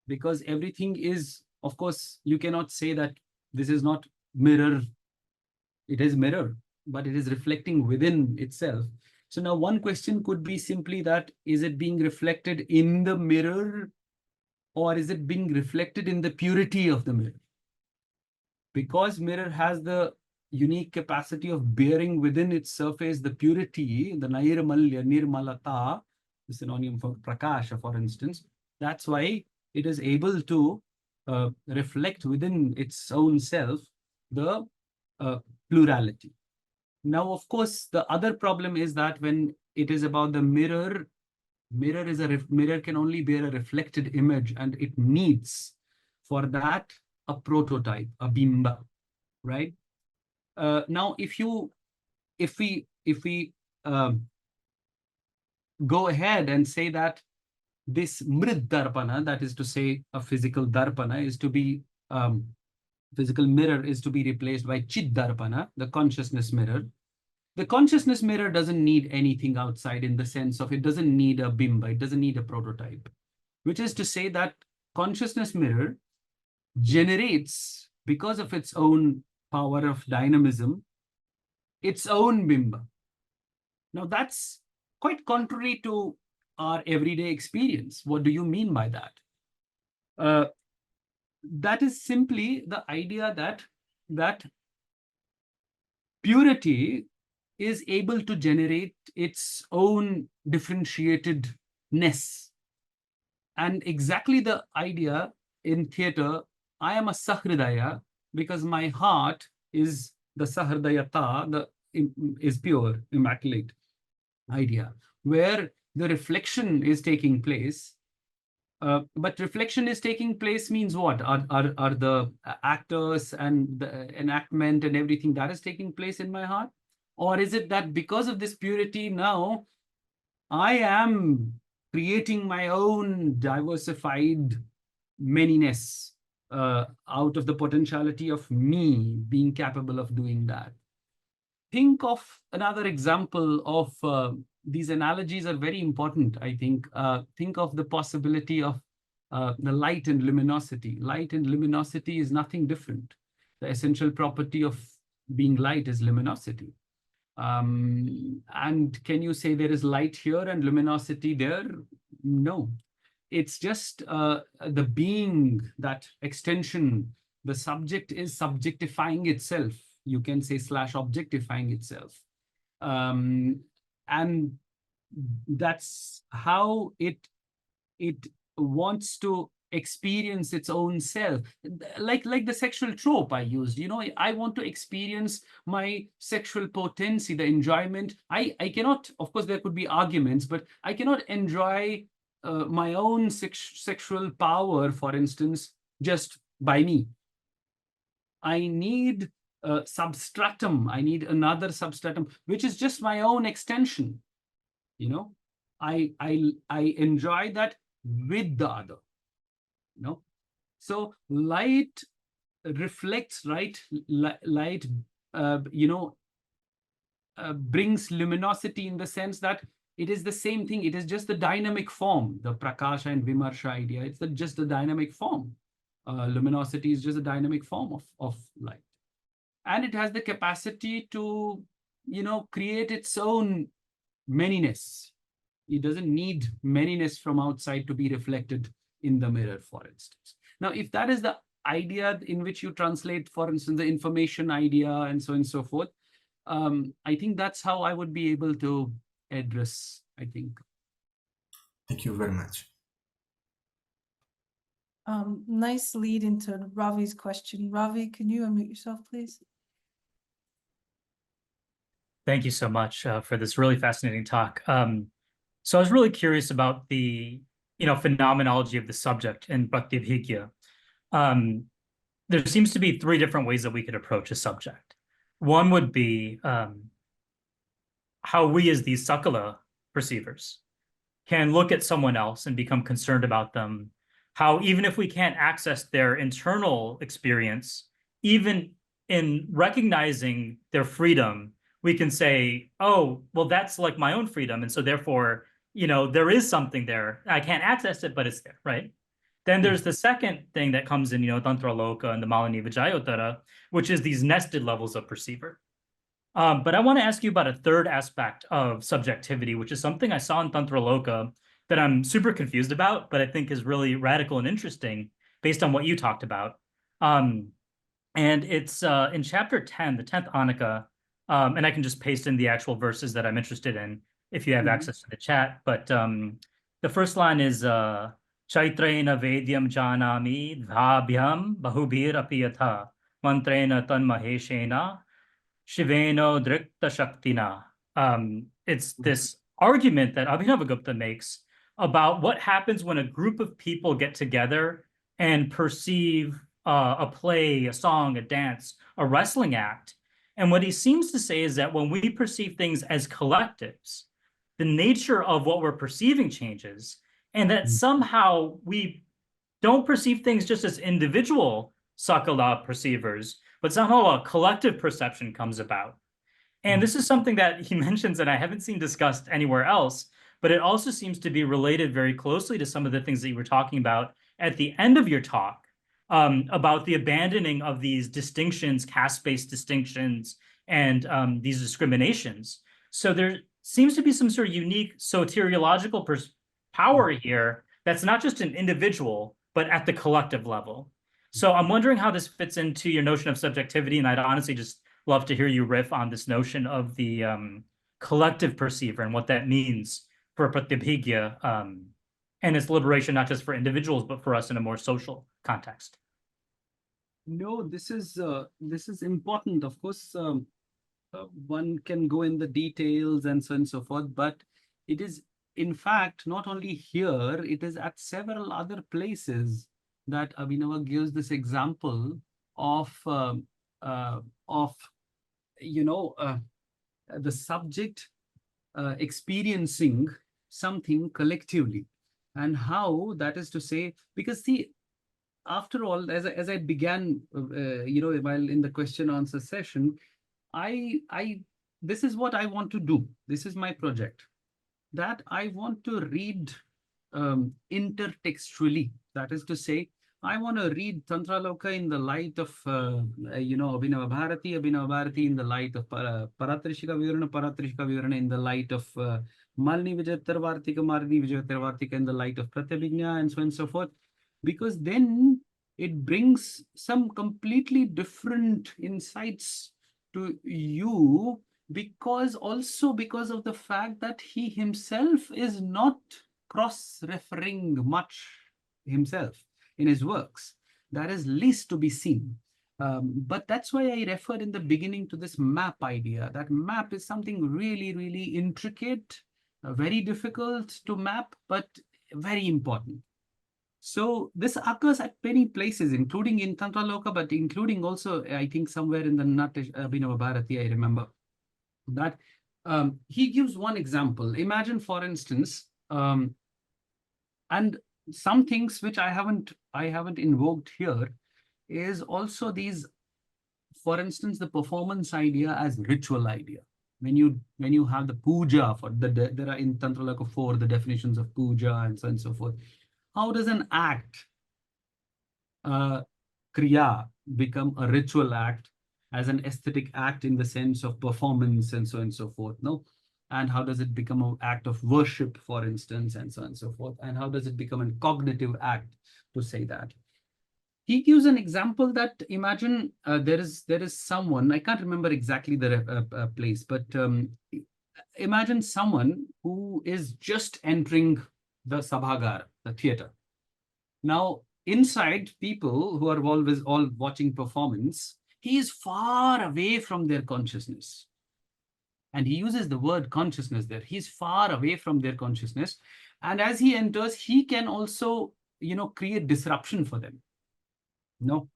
because everything is, of course, you cannot say that this is not mirror. It is mirror, but it is reflecting within itself. So now one question could be simply that, is it being reflected in the mirror, or is it being reflected in the purity of the mirror? Because mirror has the unique capacity of bearing within its surface the purity, the nairmalya, nirmalata, the synonym for prakasha, for instance. That's why it is able to reflect within its own self the plurality. Now, of course, the other problem is that when it is about the mirror, mirror can only bear a reflected image, and it needs for that a prototype, a bimba, right? Now, if we go ahead and say that this mrid darpana, that is to say a physical darpana, is to be physical mirror is to be replaced by chid darpana, the consciousness mirror. The consciousness mirror doesn't need anything outside, in the sense of it doesn't need a bimba, it doesn't need a prototype, which is to say that consciousness mirror generates, because of its own power of dynamism, its own bimba. Now, that's quite contrary to our everyday experience. What do you mean by that? That is simply the idea that purity is able to generate its own differentiatedness. And exactly the idea in theater, I am a sahridaya because my heart is the sahridayata, is pure, immaculate idea, where the reflection is taking place. But reflection is taking place means what? Are the actors and the enactment and everything that is taking place in my heart? Or is it that because of this purity now, I am creating my own diversified manyness out of the potentiality of me being capable of doing that? Think of another example of these analogies are very important, I think. Think of the possibility of the light and luminosity. Light and luminosity is nothing different. The essential property of being light is luminosity. And can you say there is light here and luminosity there? No. It's just the being, that extension. The subject is subjectifying itself. You can say / objectifying itself. And that's how it wants to experience its own self, like the sexual trope I used. You know, I want to experience my sexual potency, the enjoyment. I cannot, of course there could be arguments, but I cannot enjoy my own sexual power, for instance, just by me. I need substratum. I need another substratum, which is just my own extension. You know, I enjoy that with the other. You know, so light reflects, right? Light, brings luminosity in the sense that it is the same thing. It is just the dynamic form. The prakasha and vimarsha idea. It's just the dynamic form. Luminosity is just a dynamic form of light. And it has the capacity to, create its own manyness. It doesn't need manyness from outside to be reflected in the mirror, for instance. Now, if that is the idea in which you translate, for instance, the information idea and so on and so forth. I think that's how I would be able to address, I think. Thank you very much. Nice lead into Ravi's question. Ravi, can you unmute yourself, please? Thank you so much for this really fascinating talk. So I was really curious about the phenomenology of the subject in Pratyabhijña. There seems to be three different ways that we could approach a subject. One would be how we as these sakala perceivers can look at someone else and become concerned about them. How even if we can't access their internal experience, even in recognizing their freedom, we can say, oh, well, that's like my own freedom. And so therefore, there is something there. I can't access it, but it's there, right? Then there's the second thing that comes in, Tantra Loka and the Malini Vijayotara, which is these nested levels of perceiver. But I want to ask you about a third aspect of subjectivity, which is something I saw in Tantra Loka that I'm super confused about, but I think is really radical and interesting based on what you talked about. And it's in chapter 10, the 10th Anaka, and I can just paste in the actual verses that I'm interested in if you have access to the chat. But the first line is Chaitraina Vedyam Janami Dhabhyam Bahubhir Apiyatha Mantrena Tanmaheshena Shiveno Drikta Shaktina. It's this argument that Abhinavagupta makes about what happens when a group of people get together and perceive a play, a song, a dance, a wrestling act. And what he seems to say is that when we perceive things as collectives, the nature of what we're perceiving changes, and that somehow we don't perceive things just as individual sakala perceivers, but somehow a collective perception comes about. And this is something that he mentions that I haven't seen discussed anywhere else, but it also seems to be related very closely to some of the things that you were talking about at the end of your talk, about the abandoning of these distinctions, caste-based distinctions, and these discriminations. So there seems to be some sort of unique soteriological power here that's not just an individual, but at the collective level. So I'm wondering how this fits into your notion of subjectivity, and I'd honestly just love to hear you riff on this notion of the collective perceiver and what that means for Pratyabhijña and its liberation, not just for individuals, but for us in a more social context. No, this is important. Of course, one can go in the details and so on and so forth, but it is, in fact, not only here, it is at several other places that Abhinava gives this example of the subject experiencing something collectively, and how that is to say, because see, after all, as I began, while in the question answer session, this is what I want to do. This is my project, that I want to read intertextually. That is to say, I want to read Tantra Loka in the light of, Abhinava Bharati in the light of Paratrishika Vivarana in the light of Malini Vijayotara Malini Vijayotara in the light of Pratyabhijña, and so on and so forth. Because then it brings some completely different insights to you, because of the fact that he himself is not cross-referring much himself in his works. That is least to be seen. But that's why I referred in the beginning to this map idea. That map is something really, really intricate, very difficult to map, but very important. So this occurs at many places, including in Tantra Loka, but including also, I think, somewhere in the Abhinava Bharati, I remember. That he gives one example. Imagine, for instance, and some things which I haven't invoked here is also these, for instance, the performance idea as ritual idea. When you have the puja, there are in Tantra Loka 4 the definitions of puja and so on and so forth. How does an act, kriya, become a ritual act as an aesthetic act in the sense of performance and so on and so forth? No? And how does it become an act of worship, for instance, and so on and so forth? And how does it become a cognitive act to say that? he gives an example that imagine there is someone, I can't remember exactly the place, but imagine someone who is just entering the Sabhagar, the theater. Now, inside, people who are always all watching performance, he is far away from their consciousness. And he uses the word consciousness there. He's far away from their consciousness. And as he enters, he can also, create disruption for them. No.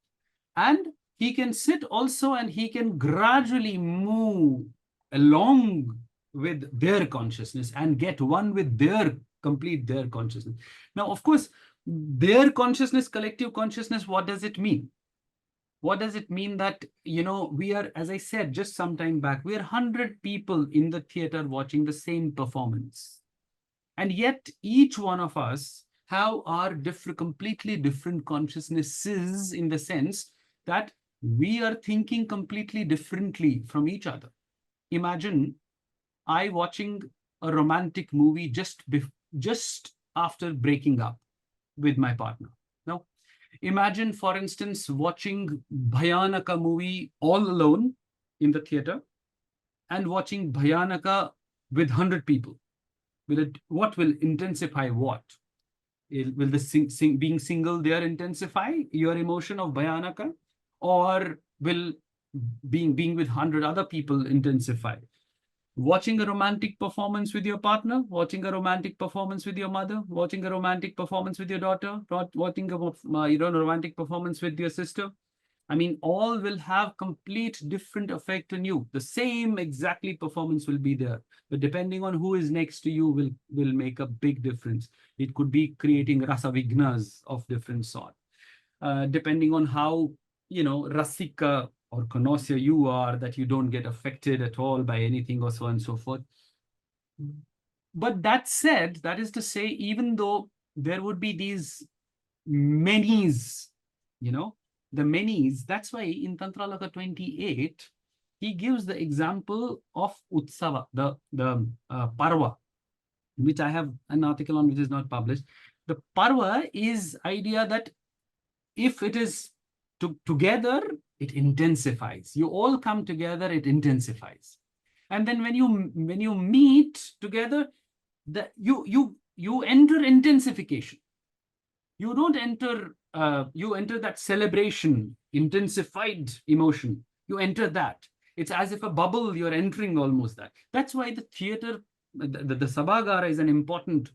And he can sit also, and he can gradually move along with their consciousness and get one with their consciousness. Now, of course, their consciousness, collective consciousness, what does it mean? What does it mean that, we are, as I said just some time back, we are 100 people in the theater watching the same performance. And yet each one of us have our completely different consciousnesses, in the sense that we are thinking completely differently from each other. Imagine I watching a romantic movie just after breaking up with my partner. No. Imagine, for instance, watching Bhayanaka movie all alone in the theater and watching Bhayanaka with 100 people. What will intensify what? Will the being single there intensify your emotion of Bhayanaka? Or will being with 100 other people intensify? Watching a romantic performance with your partner, watching a romantic performance with your mother, watching a romantic performance with your daughter, watching a romantic performance with your sister. I mean, all will have complete different effect on you. The same exactly performance will be there, but depending on who is next to you will make a big difference. It could be creating rasa vignas of different sort. Depending on how, rasika or connoisseur you are, that you don't get affected at all by anything or so on and so forth. But that said, that is to say, even though there would be these manys, the manys, that's why in Tantralaka 28, he gives the example of Utsava, the Parva, which I have an article on which is not published. The Parva is idea that if it is together, it intensifies. You all come together, it intensifies. And then when you meet together, you enter intensification. You don't enter, you enter that celebration, intensified emotion. You enter that. It's as if a bubble, you're entering almost that. That's why the theater, the Sabhagara is an important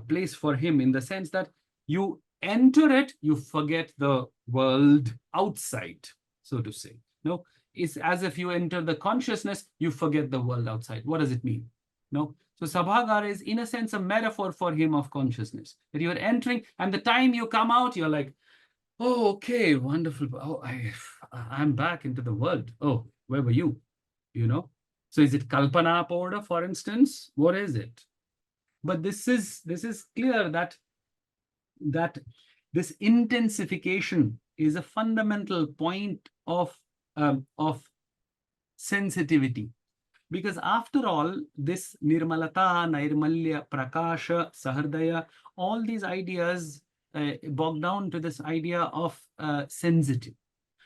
place for him, in the sense that you enter it, you forget the world outside, so to say. No, it's as if you enter the consciousness, you forget the world outside. What does it mean? No. So Sabhagara is, in a sense, a metaphor for him of consciousness, that you're entering, and the time you come out, you're like, oh, okay, wonderful. Oh, I'm back into the world. Oh, where were you? So is it Kalpana powder, for instance? What is it? But this is clear that this intensification is a fundamental point of sensitivity. Because after all, this Nirmalata, Nairmalya, Prakasha, Sahardaya, all these ideas bog down to this idea of sensitive.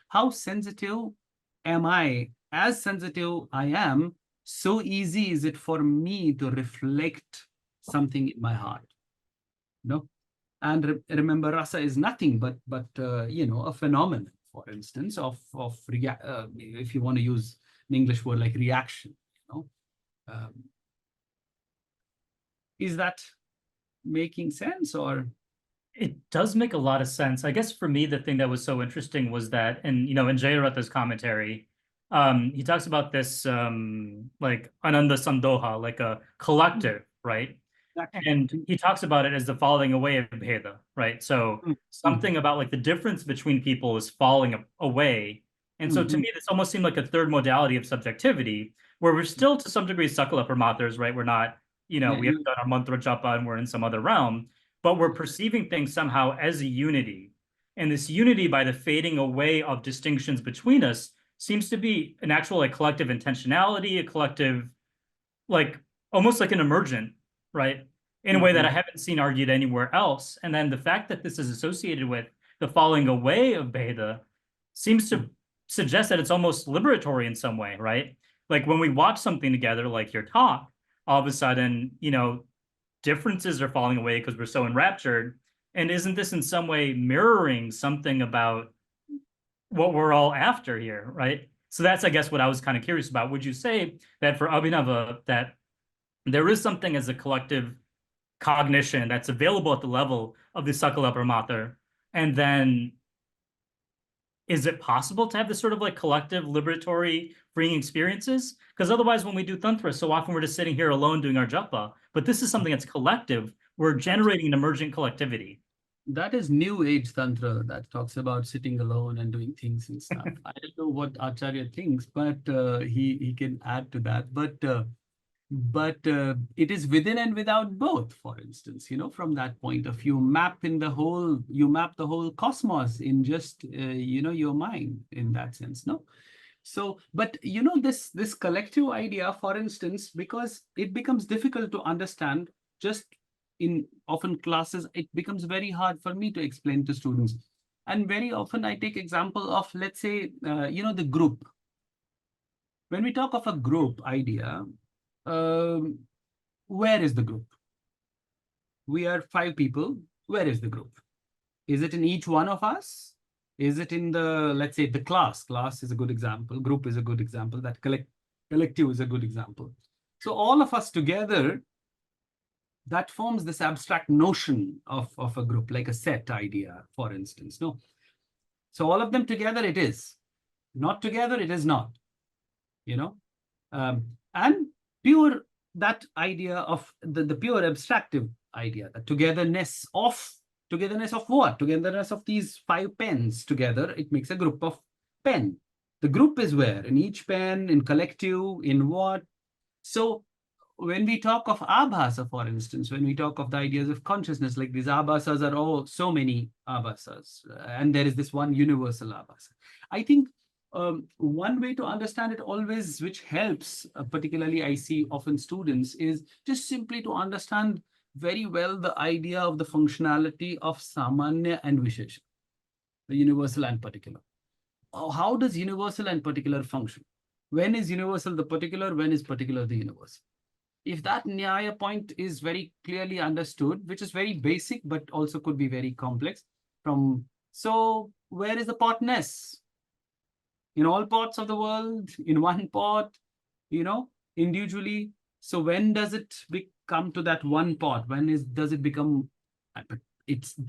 How sensitive am I? As sensitive I am, so easy is it for me to reflect something in my heart. No? And remember, rasa is nothing but a phenomenon, for instance, of if you want to use an English word like reaction. Is that making sense, or? It does make a lot of sense. I guess for me, the thing that was so interesting was that, and in Jayarata's commentary, he talks about this like Ananda Sandoha, like a collective, right? Exactly. And he talks about it as the falling away of Bheda, right? So something about like the difference between people is falling away. And so to me, this almost seemed like a third modality of subjectivity, where we're still to some degree Sakala Paramathas, right? We're not, we haven't done our mantra japa and we're in some other realm, but we're perceiving things somehow as a unity. And this unity, by the fading away of distinctions between us, seems to be an actual like collective intentionality, a collective, like almost like an emergent, right? In a way that I haven't seen argued anywhere else. And then the fact that this is associated with the falling away of Bheda seems to suggest that it's almost liberatory in some way, right? Like when we watch something together, like your talk, all of a sudden, you know, differences are falling away because we're so enraptured. And isn't this in some way mirroring something about what we're all after here, right? So that's, I guess, what I was kind of curious about. Would you say that for Abhinava, that there is something as a collective cognition that's available at the level of the Sakala Paramatma, and then is it possible to have this sort of like collective liberatory freeing experiences? Because otherwise when we do Tantra, so often we're just sitting here alone doing our japa, but this is something that's collective. We're generating an emergent collectivity. That is New Age Tantra that talks about sitting alone and doing things and stuff. I don't know what Acharya thinks, but he can add to that. But it is within and without both, for instance, you know, from that point of view, you map the whole cosmos in just, you know, your mind in that sense, no? So, but, you know, this collective idea, for instance, because it becomes difficult to understand just in often classes, it becomes very hard for me to explain to students. And very often I take example of, let's say, you know, the group. When we talk of a group idea, where is the group? We are 5 people. Where is the group? Is it in each one of us? Is it in the, let's say, the class? Class is a good example. Group is a good example. That collective is a good example. So all of us together, that forms this abstract notion of a group, like a set idea, for instance. No. So all of them together, it is. Not together, it is not. You know, and pure that idea of the pure abstractive idea, the togetherness of what? Togetherness of these 5 pens together, it makes a group of pen. The group is where? In each pen, in collective, in what? So when we talk of abhasa, for instance, when we talk of the ideas of consciousness, like these abhasas are all so many abhasas, and there is this one universal abhasa. I think one way to understand it always, which helps, particularly I see often students, is just simply to understand very well the idea of the functionality of samanya and vishesha, the universal and particular. How does universal and particular function? When is universal the particular? When is particular the universal? If that Nyaya point is very clearly understood, which is very basic, but also could be very complex, so where is the potness? In all pots of the world, in one pot, you know, individually. So when does it come to that one pot? Does it become,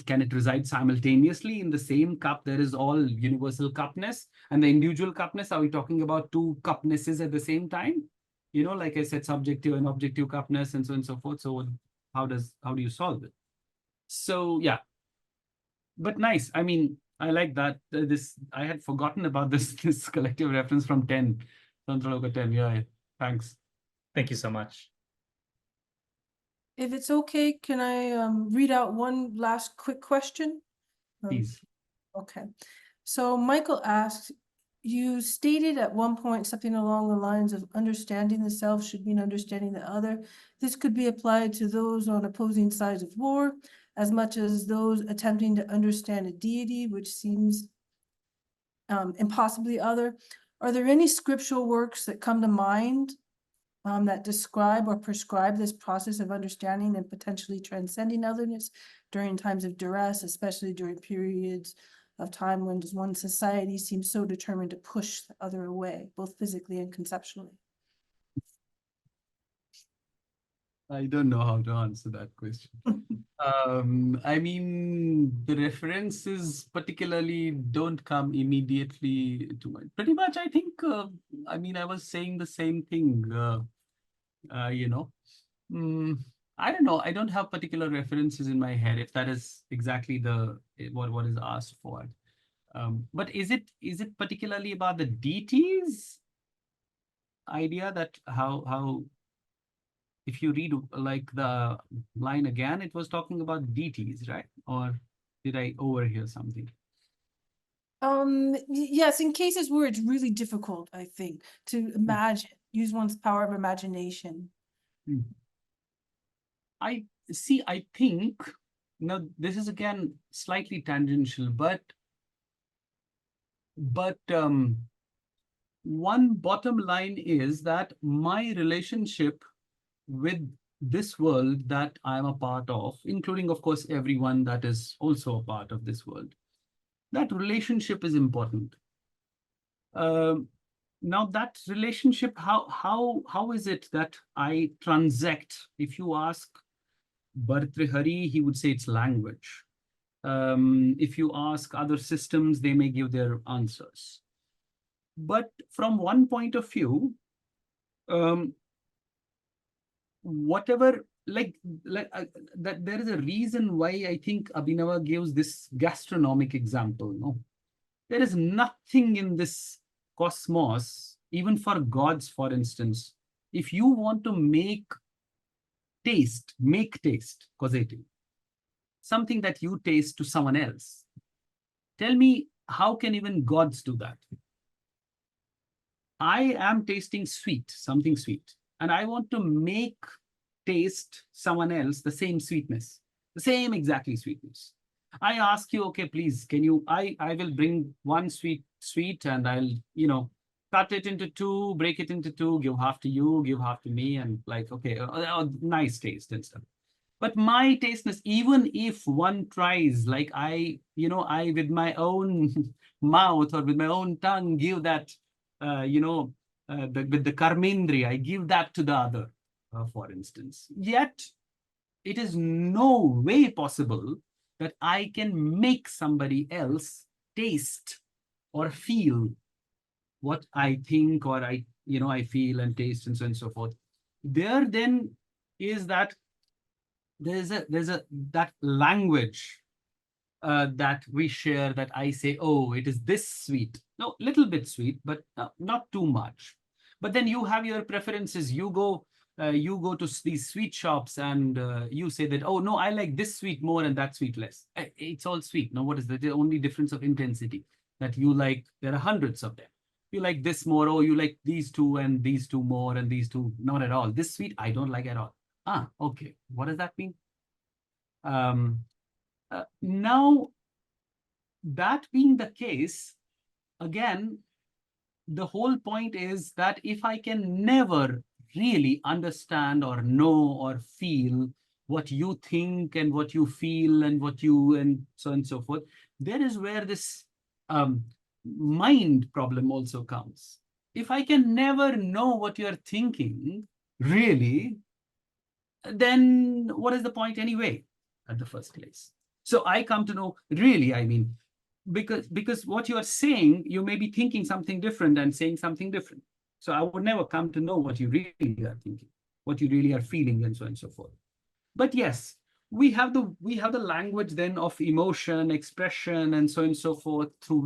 can it reside simultaneously in the same cup? There is all universal cupness and the individual cupness. Are we talking about 2 cupnesses at the same time? You know, like I said, subjective and objective cupness and so on and so forth. So how do you solve it? So yeah, but nice. I mean, I like that. I had forgotten about this collective reference from 10, Tantraloka 10. Yeah, thanks. Thank you so much. If it's okay, can I read out one last quick question? Please. Okay. So Michael asks, you stated at one point something along the lines of understanding the self should mean understanding the other. This could be applied to those on opposing sides of war, as much as those attempting to understand a deity, which seems impossibly other. Are there any scriptural works that come to mind that describe or prescribe this process of understanding and potentially transcending otherness during times of duress, especially during periods of time when one society seems so determined to push the other away, both physically and conceptually? I don't know how to answer that question. I mean, the references particularly don't come immediately to mind. Pretty much, I think, I mean, I was saying the same thing, you know. I don't know. I don't have particular references in my head, if that is exactly what is asked for. But is it particularly about the deities idea, that how if you read like the line again, it was talking about deities, right? Or did I overhear something? Yes, in cases where it's really difficult, I think, to imagine, use one's power of imagination. I think now this is again slightly tangential, but one bottom line is that my relationship with this world that I'm a part of, including, of course, everyone that is also a part of this world, that relationship is important. Now that relationship, how is it that I transact? If you ask Bhartrihari, he would say it's language. If you ask other systems, they may give their answers. But from one point of view, whatever, that there is a reason why I think Abhinava gives this gastronomic example. No, there is nothing in this cosmos, even for gods, for instance. If you want to make taste, causative, something that you taste to someone else, tell me, how can even gods do that? I am tasting sweet, something sweet, and I want to make taste someone else the same sweetness, the same exactly sweetness. I ask you, okay, please, can you, I will bring one sweet and I'll, cut it into two, break it into two, give half to you, give half to me, and like, okay, nice taste and stuff. But my tasteness, even if one tries, like I with my own mouth or with my own tongue, give that, with the karmendriya, I give that to the other, for instance. Yet, it is no way possible that I can make somebody else taste or feel what I think, or I feel and taste, and so on and so forth. There then is that there's that language that we share, that I say, oh, it is this sweet. No, little bit sweet, but not too much. But then you have your preferences. You go to these sweet shops and you say that, oh, no, I like this sweet more and that sweet less. It's all sweet. Now, what is the only difference of intensity that you like? There are hundreds of them. You like this more. Oh, you like these two and these two more and these two not at all. This sweet, I don't like at all. Ah, okay. What does that mean? Now, that being the case, again, the whole point is that if I can never really understand or know or feel what you think and what you feel and what you, and so on and so forth, there is where this mind problem also comes. If I can never know what you're thinking, really, then what is the point anyway at the first place? So I come to know, really, I mean, because what you are saying, you may be thinking something different and saying something different. So I would never come to know what you really are thinking, what you really are feeling, and so on and so forth. But yes, we have the language then of emotion, expression, and so on and so forth, through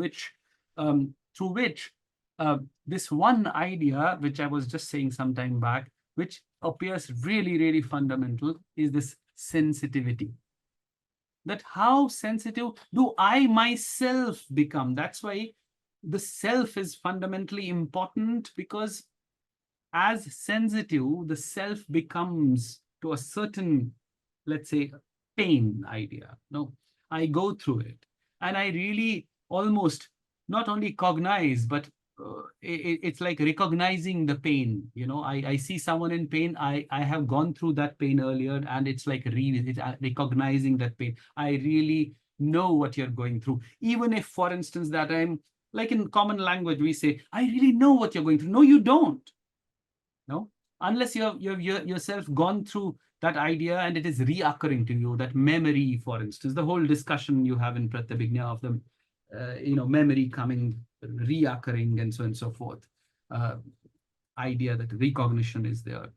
which this one idea, which I was just saying some time back, which appears really, really fundamental, is this sensitivity. That how sensitive do I myself become? That's why the self is fundamentally important, because as sensitive, the self becomes to a certain, let's say, pain idea. No, I go through it and I really almost not only cognize, but it's like recognizing the pain. I see someone in pain. I have gone through that pain earlier, and it's like recognizing that pain. I really know what you're going through. Even if, for instance, that I'm like, in common language, we say, I really know what you're going through. No, you don't. No, unless you have yourself gone through that idea and it is reoccurring to you, that memory, for instance, the whole discussion you have in Pratyabhijña of the memory coming, reoccurring, and so on and so forth. Idea that recognition is there.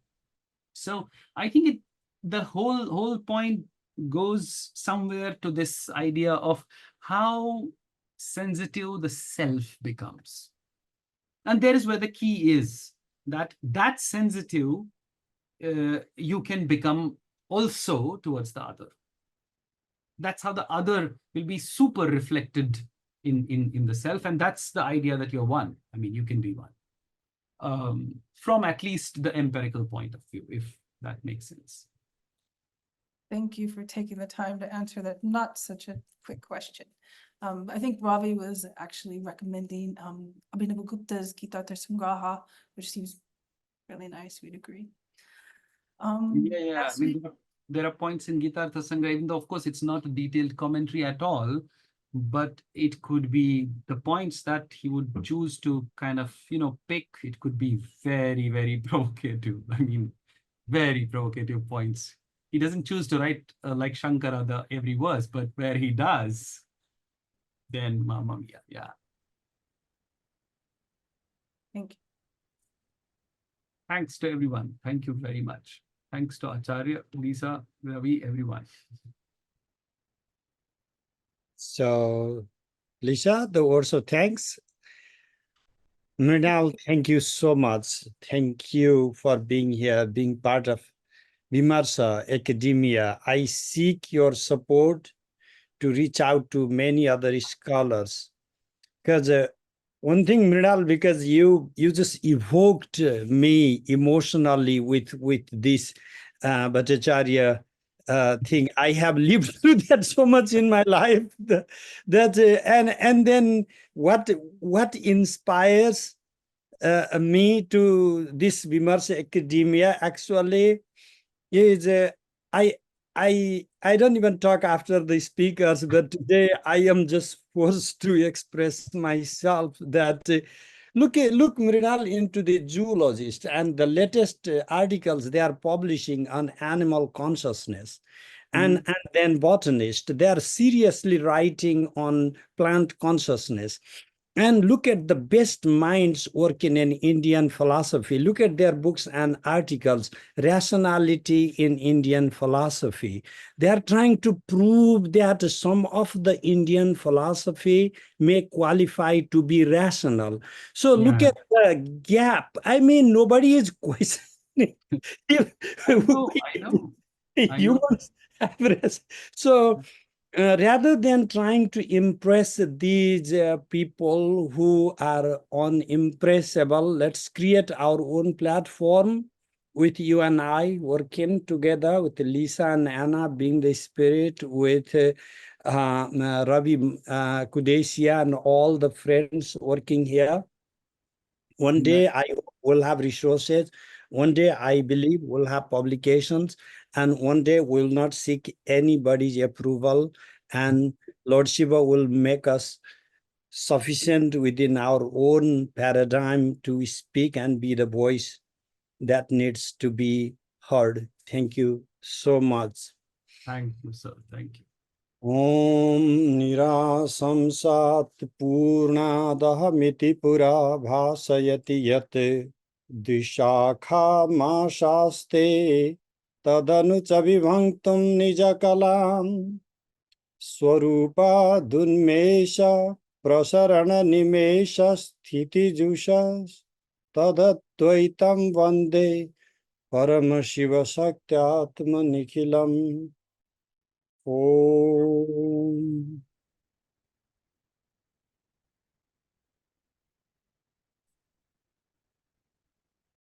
So I think the whole point goes somewhere to this idea of how sensitive the self becomes. And there is where the key is, that sensitive you can become also towards the other. That's how the other will be super reflected in the self, and that's the idea that you're one. I mean, you can be one, from at least the empirical point of view, if that makes sense. Thank you for taking the time to answer that not such a quick question. I think Ravi was actually recommending Abhinavagupta's Gita Sangraha, which seems really nice. We'd agree. I next mean, week- there are points in Gita Sangraha, even though, of course, it's not a detailed commentary at all, but it could be the points that he would choose to kind of, pick. It could be very, very provocative. I mean, very provocative points. He doesn't choose to write like Shankara every verse, but where he does, then Mamma Mia, yeah. Thank you. Thanks to everyone. Thank you very much. Thanks to Acharya, Lisa, Ravi, everyone. So, Lisa, also thanks. Mrinal, thank you so much. Thank you for being here, being part of Vimarsha Academia. I seek your support to reach out to many other scholars. Because one thing, Mrinal, because you just evoked me emotionally with this Bhattacharya thing. I have lived through that so much in my life. And then what inspires me to this Vimarsha Academia actually is I don't even talk after the speakers, but today I am just forced to express myself that look Mrinal into the zoologist and the latest articles they are publishing on animal consciousness. And then botanist, they are seriously writing on plant consciousness. And look at the best minds working in Indian philosophy. Look at their books and articles, Rationality in Indian Philosophy. They are trying to prove that some of the Indian philosophy may qualify to be rational. So look at the gap. I mean, nobody is questioning. I know. Humans have so rather than trying to impress these people who are unimpressible, let's create our own platform with you and I working together with Lisa and Anna being the spirit, with Ravi Kudesia and all the friends working here. One day I will have resources. One day I believe we'll have publications. And one day we'll not seek anybody's approval. And Lord Shiva will make us sufficient within our own paradigm to speak and be the voice that needs to be heard. Thank you so much. Thank you, sir. Thank you. Om nirasamsat purnadahmiti pura bhasayati yat dishakha mashaste tadanu chavivhanktam nijakalam swarupa dunmesha prasarana nimesha sthiti jushas tadatvaitam vande paramashiva sakyatma nikhilam. Om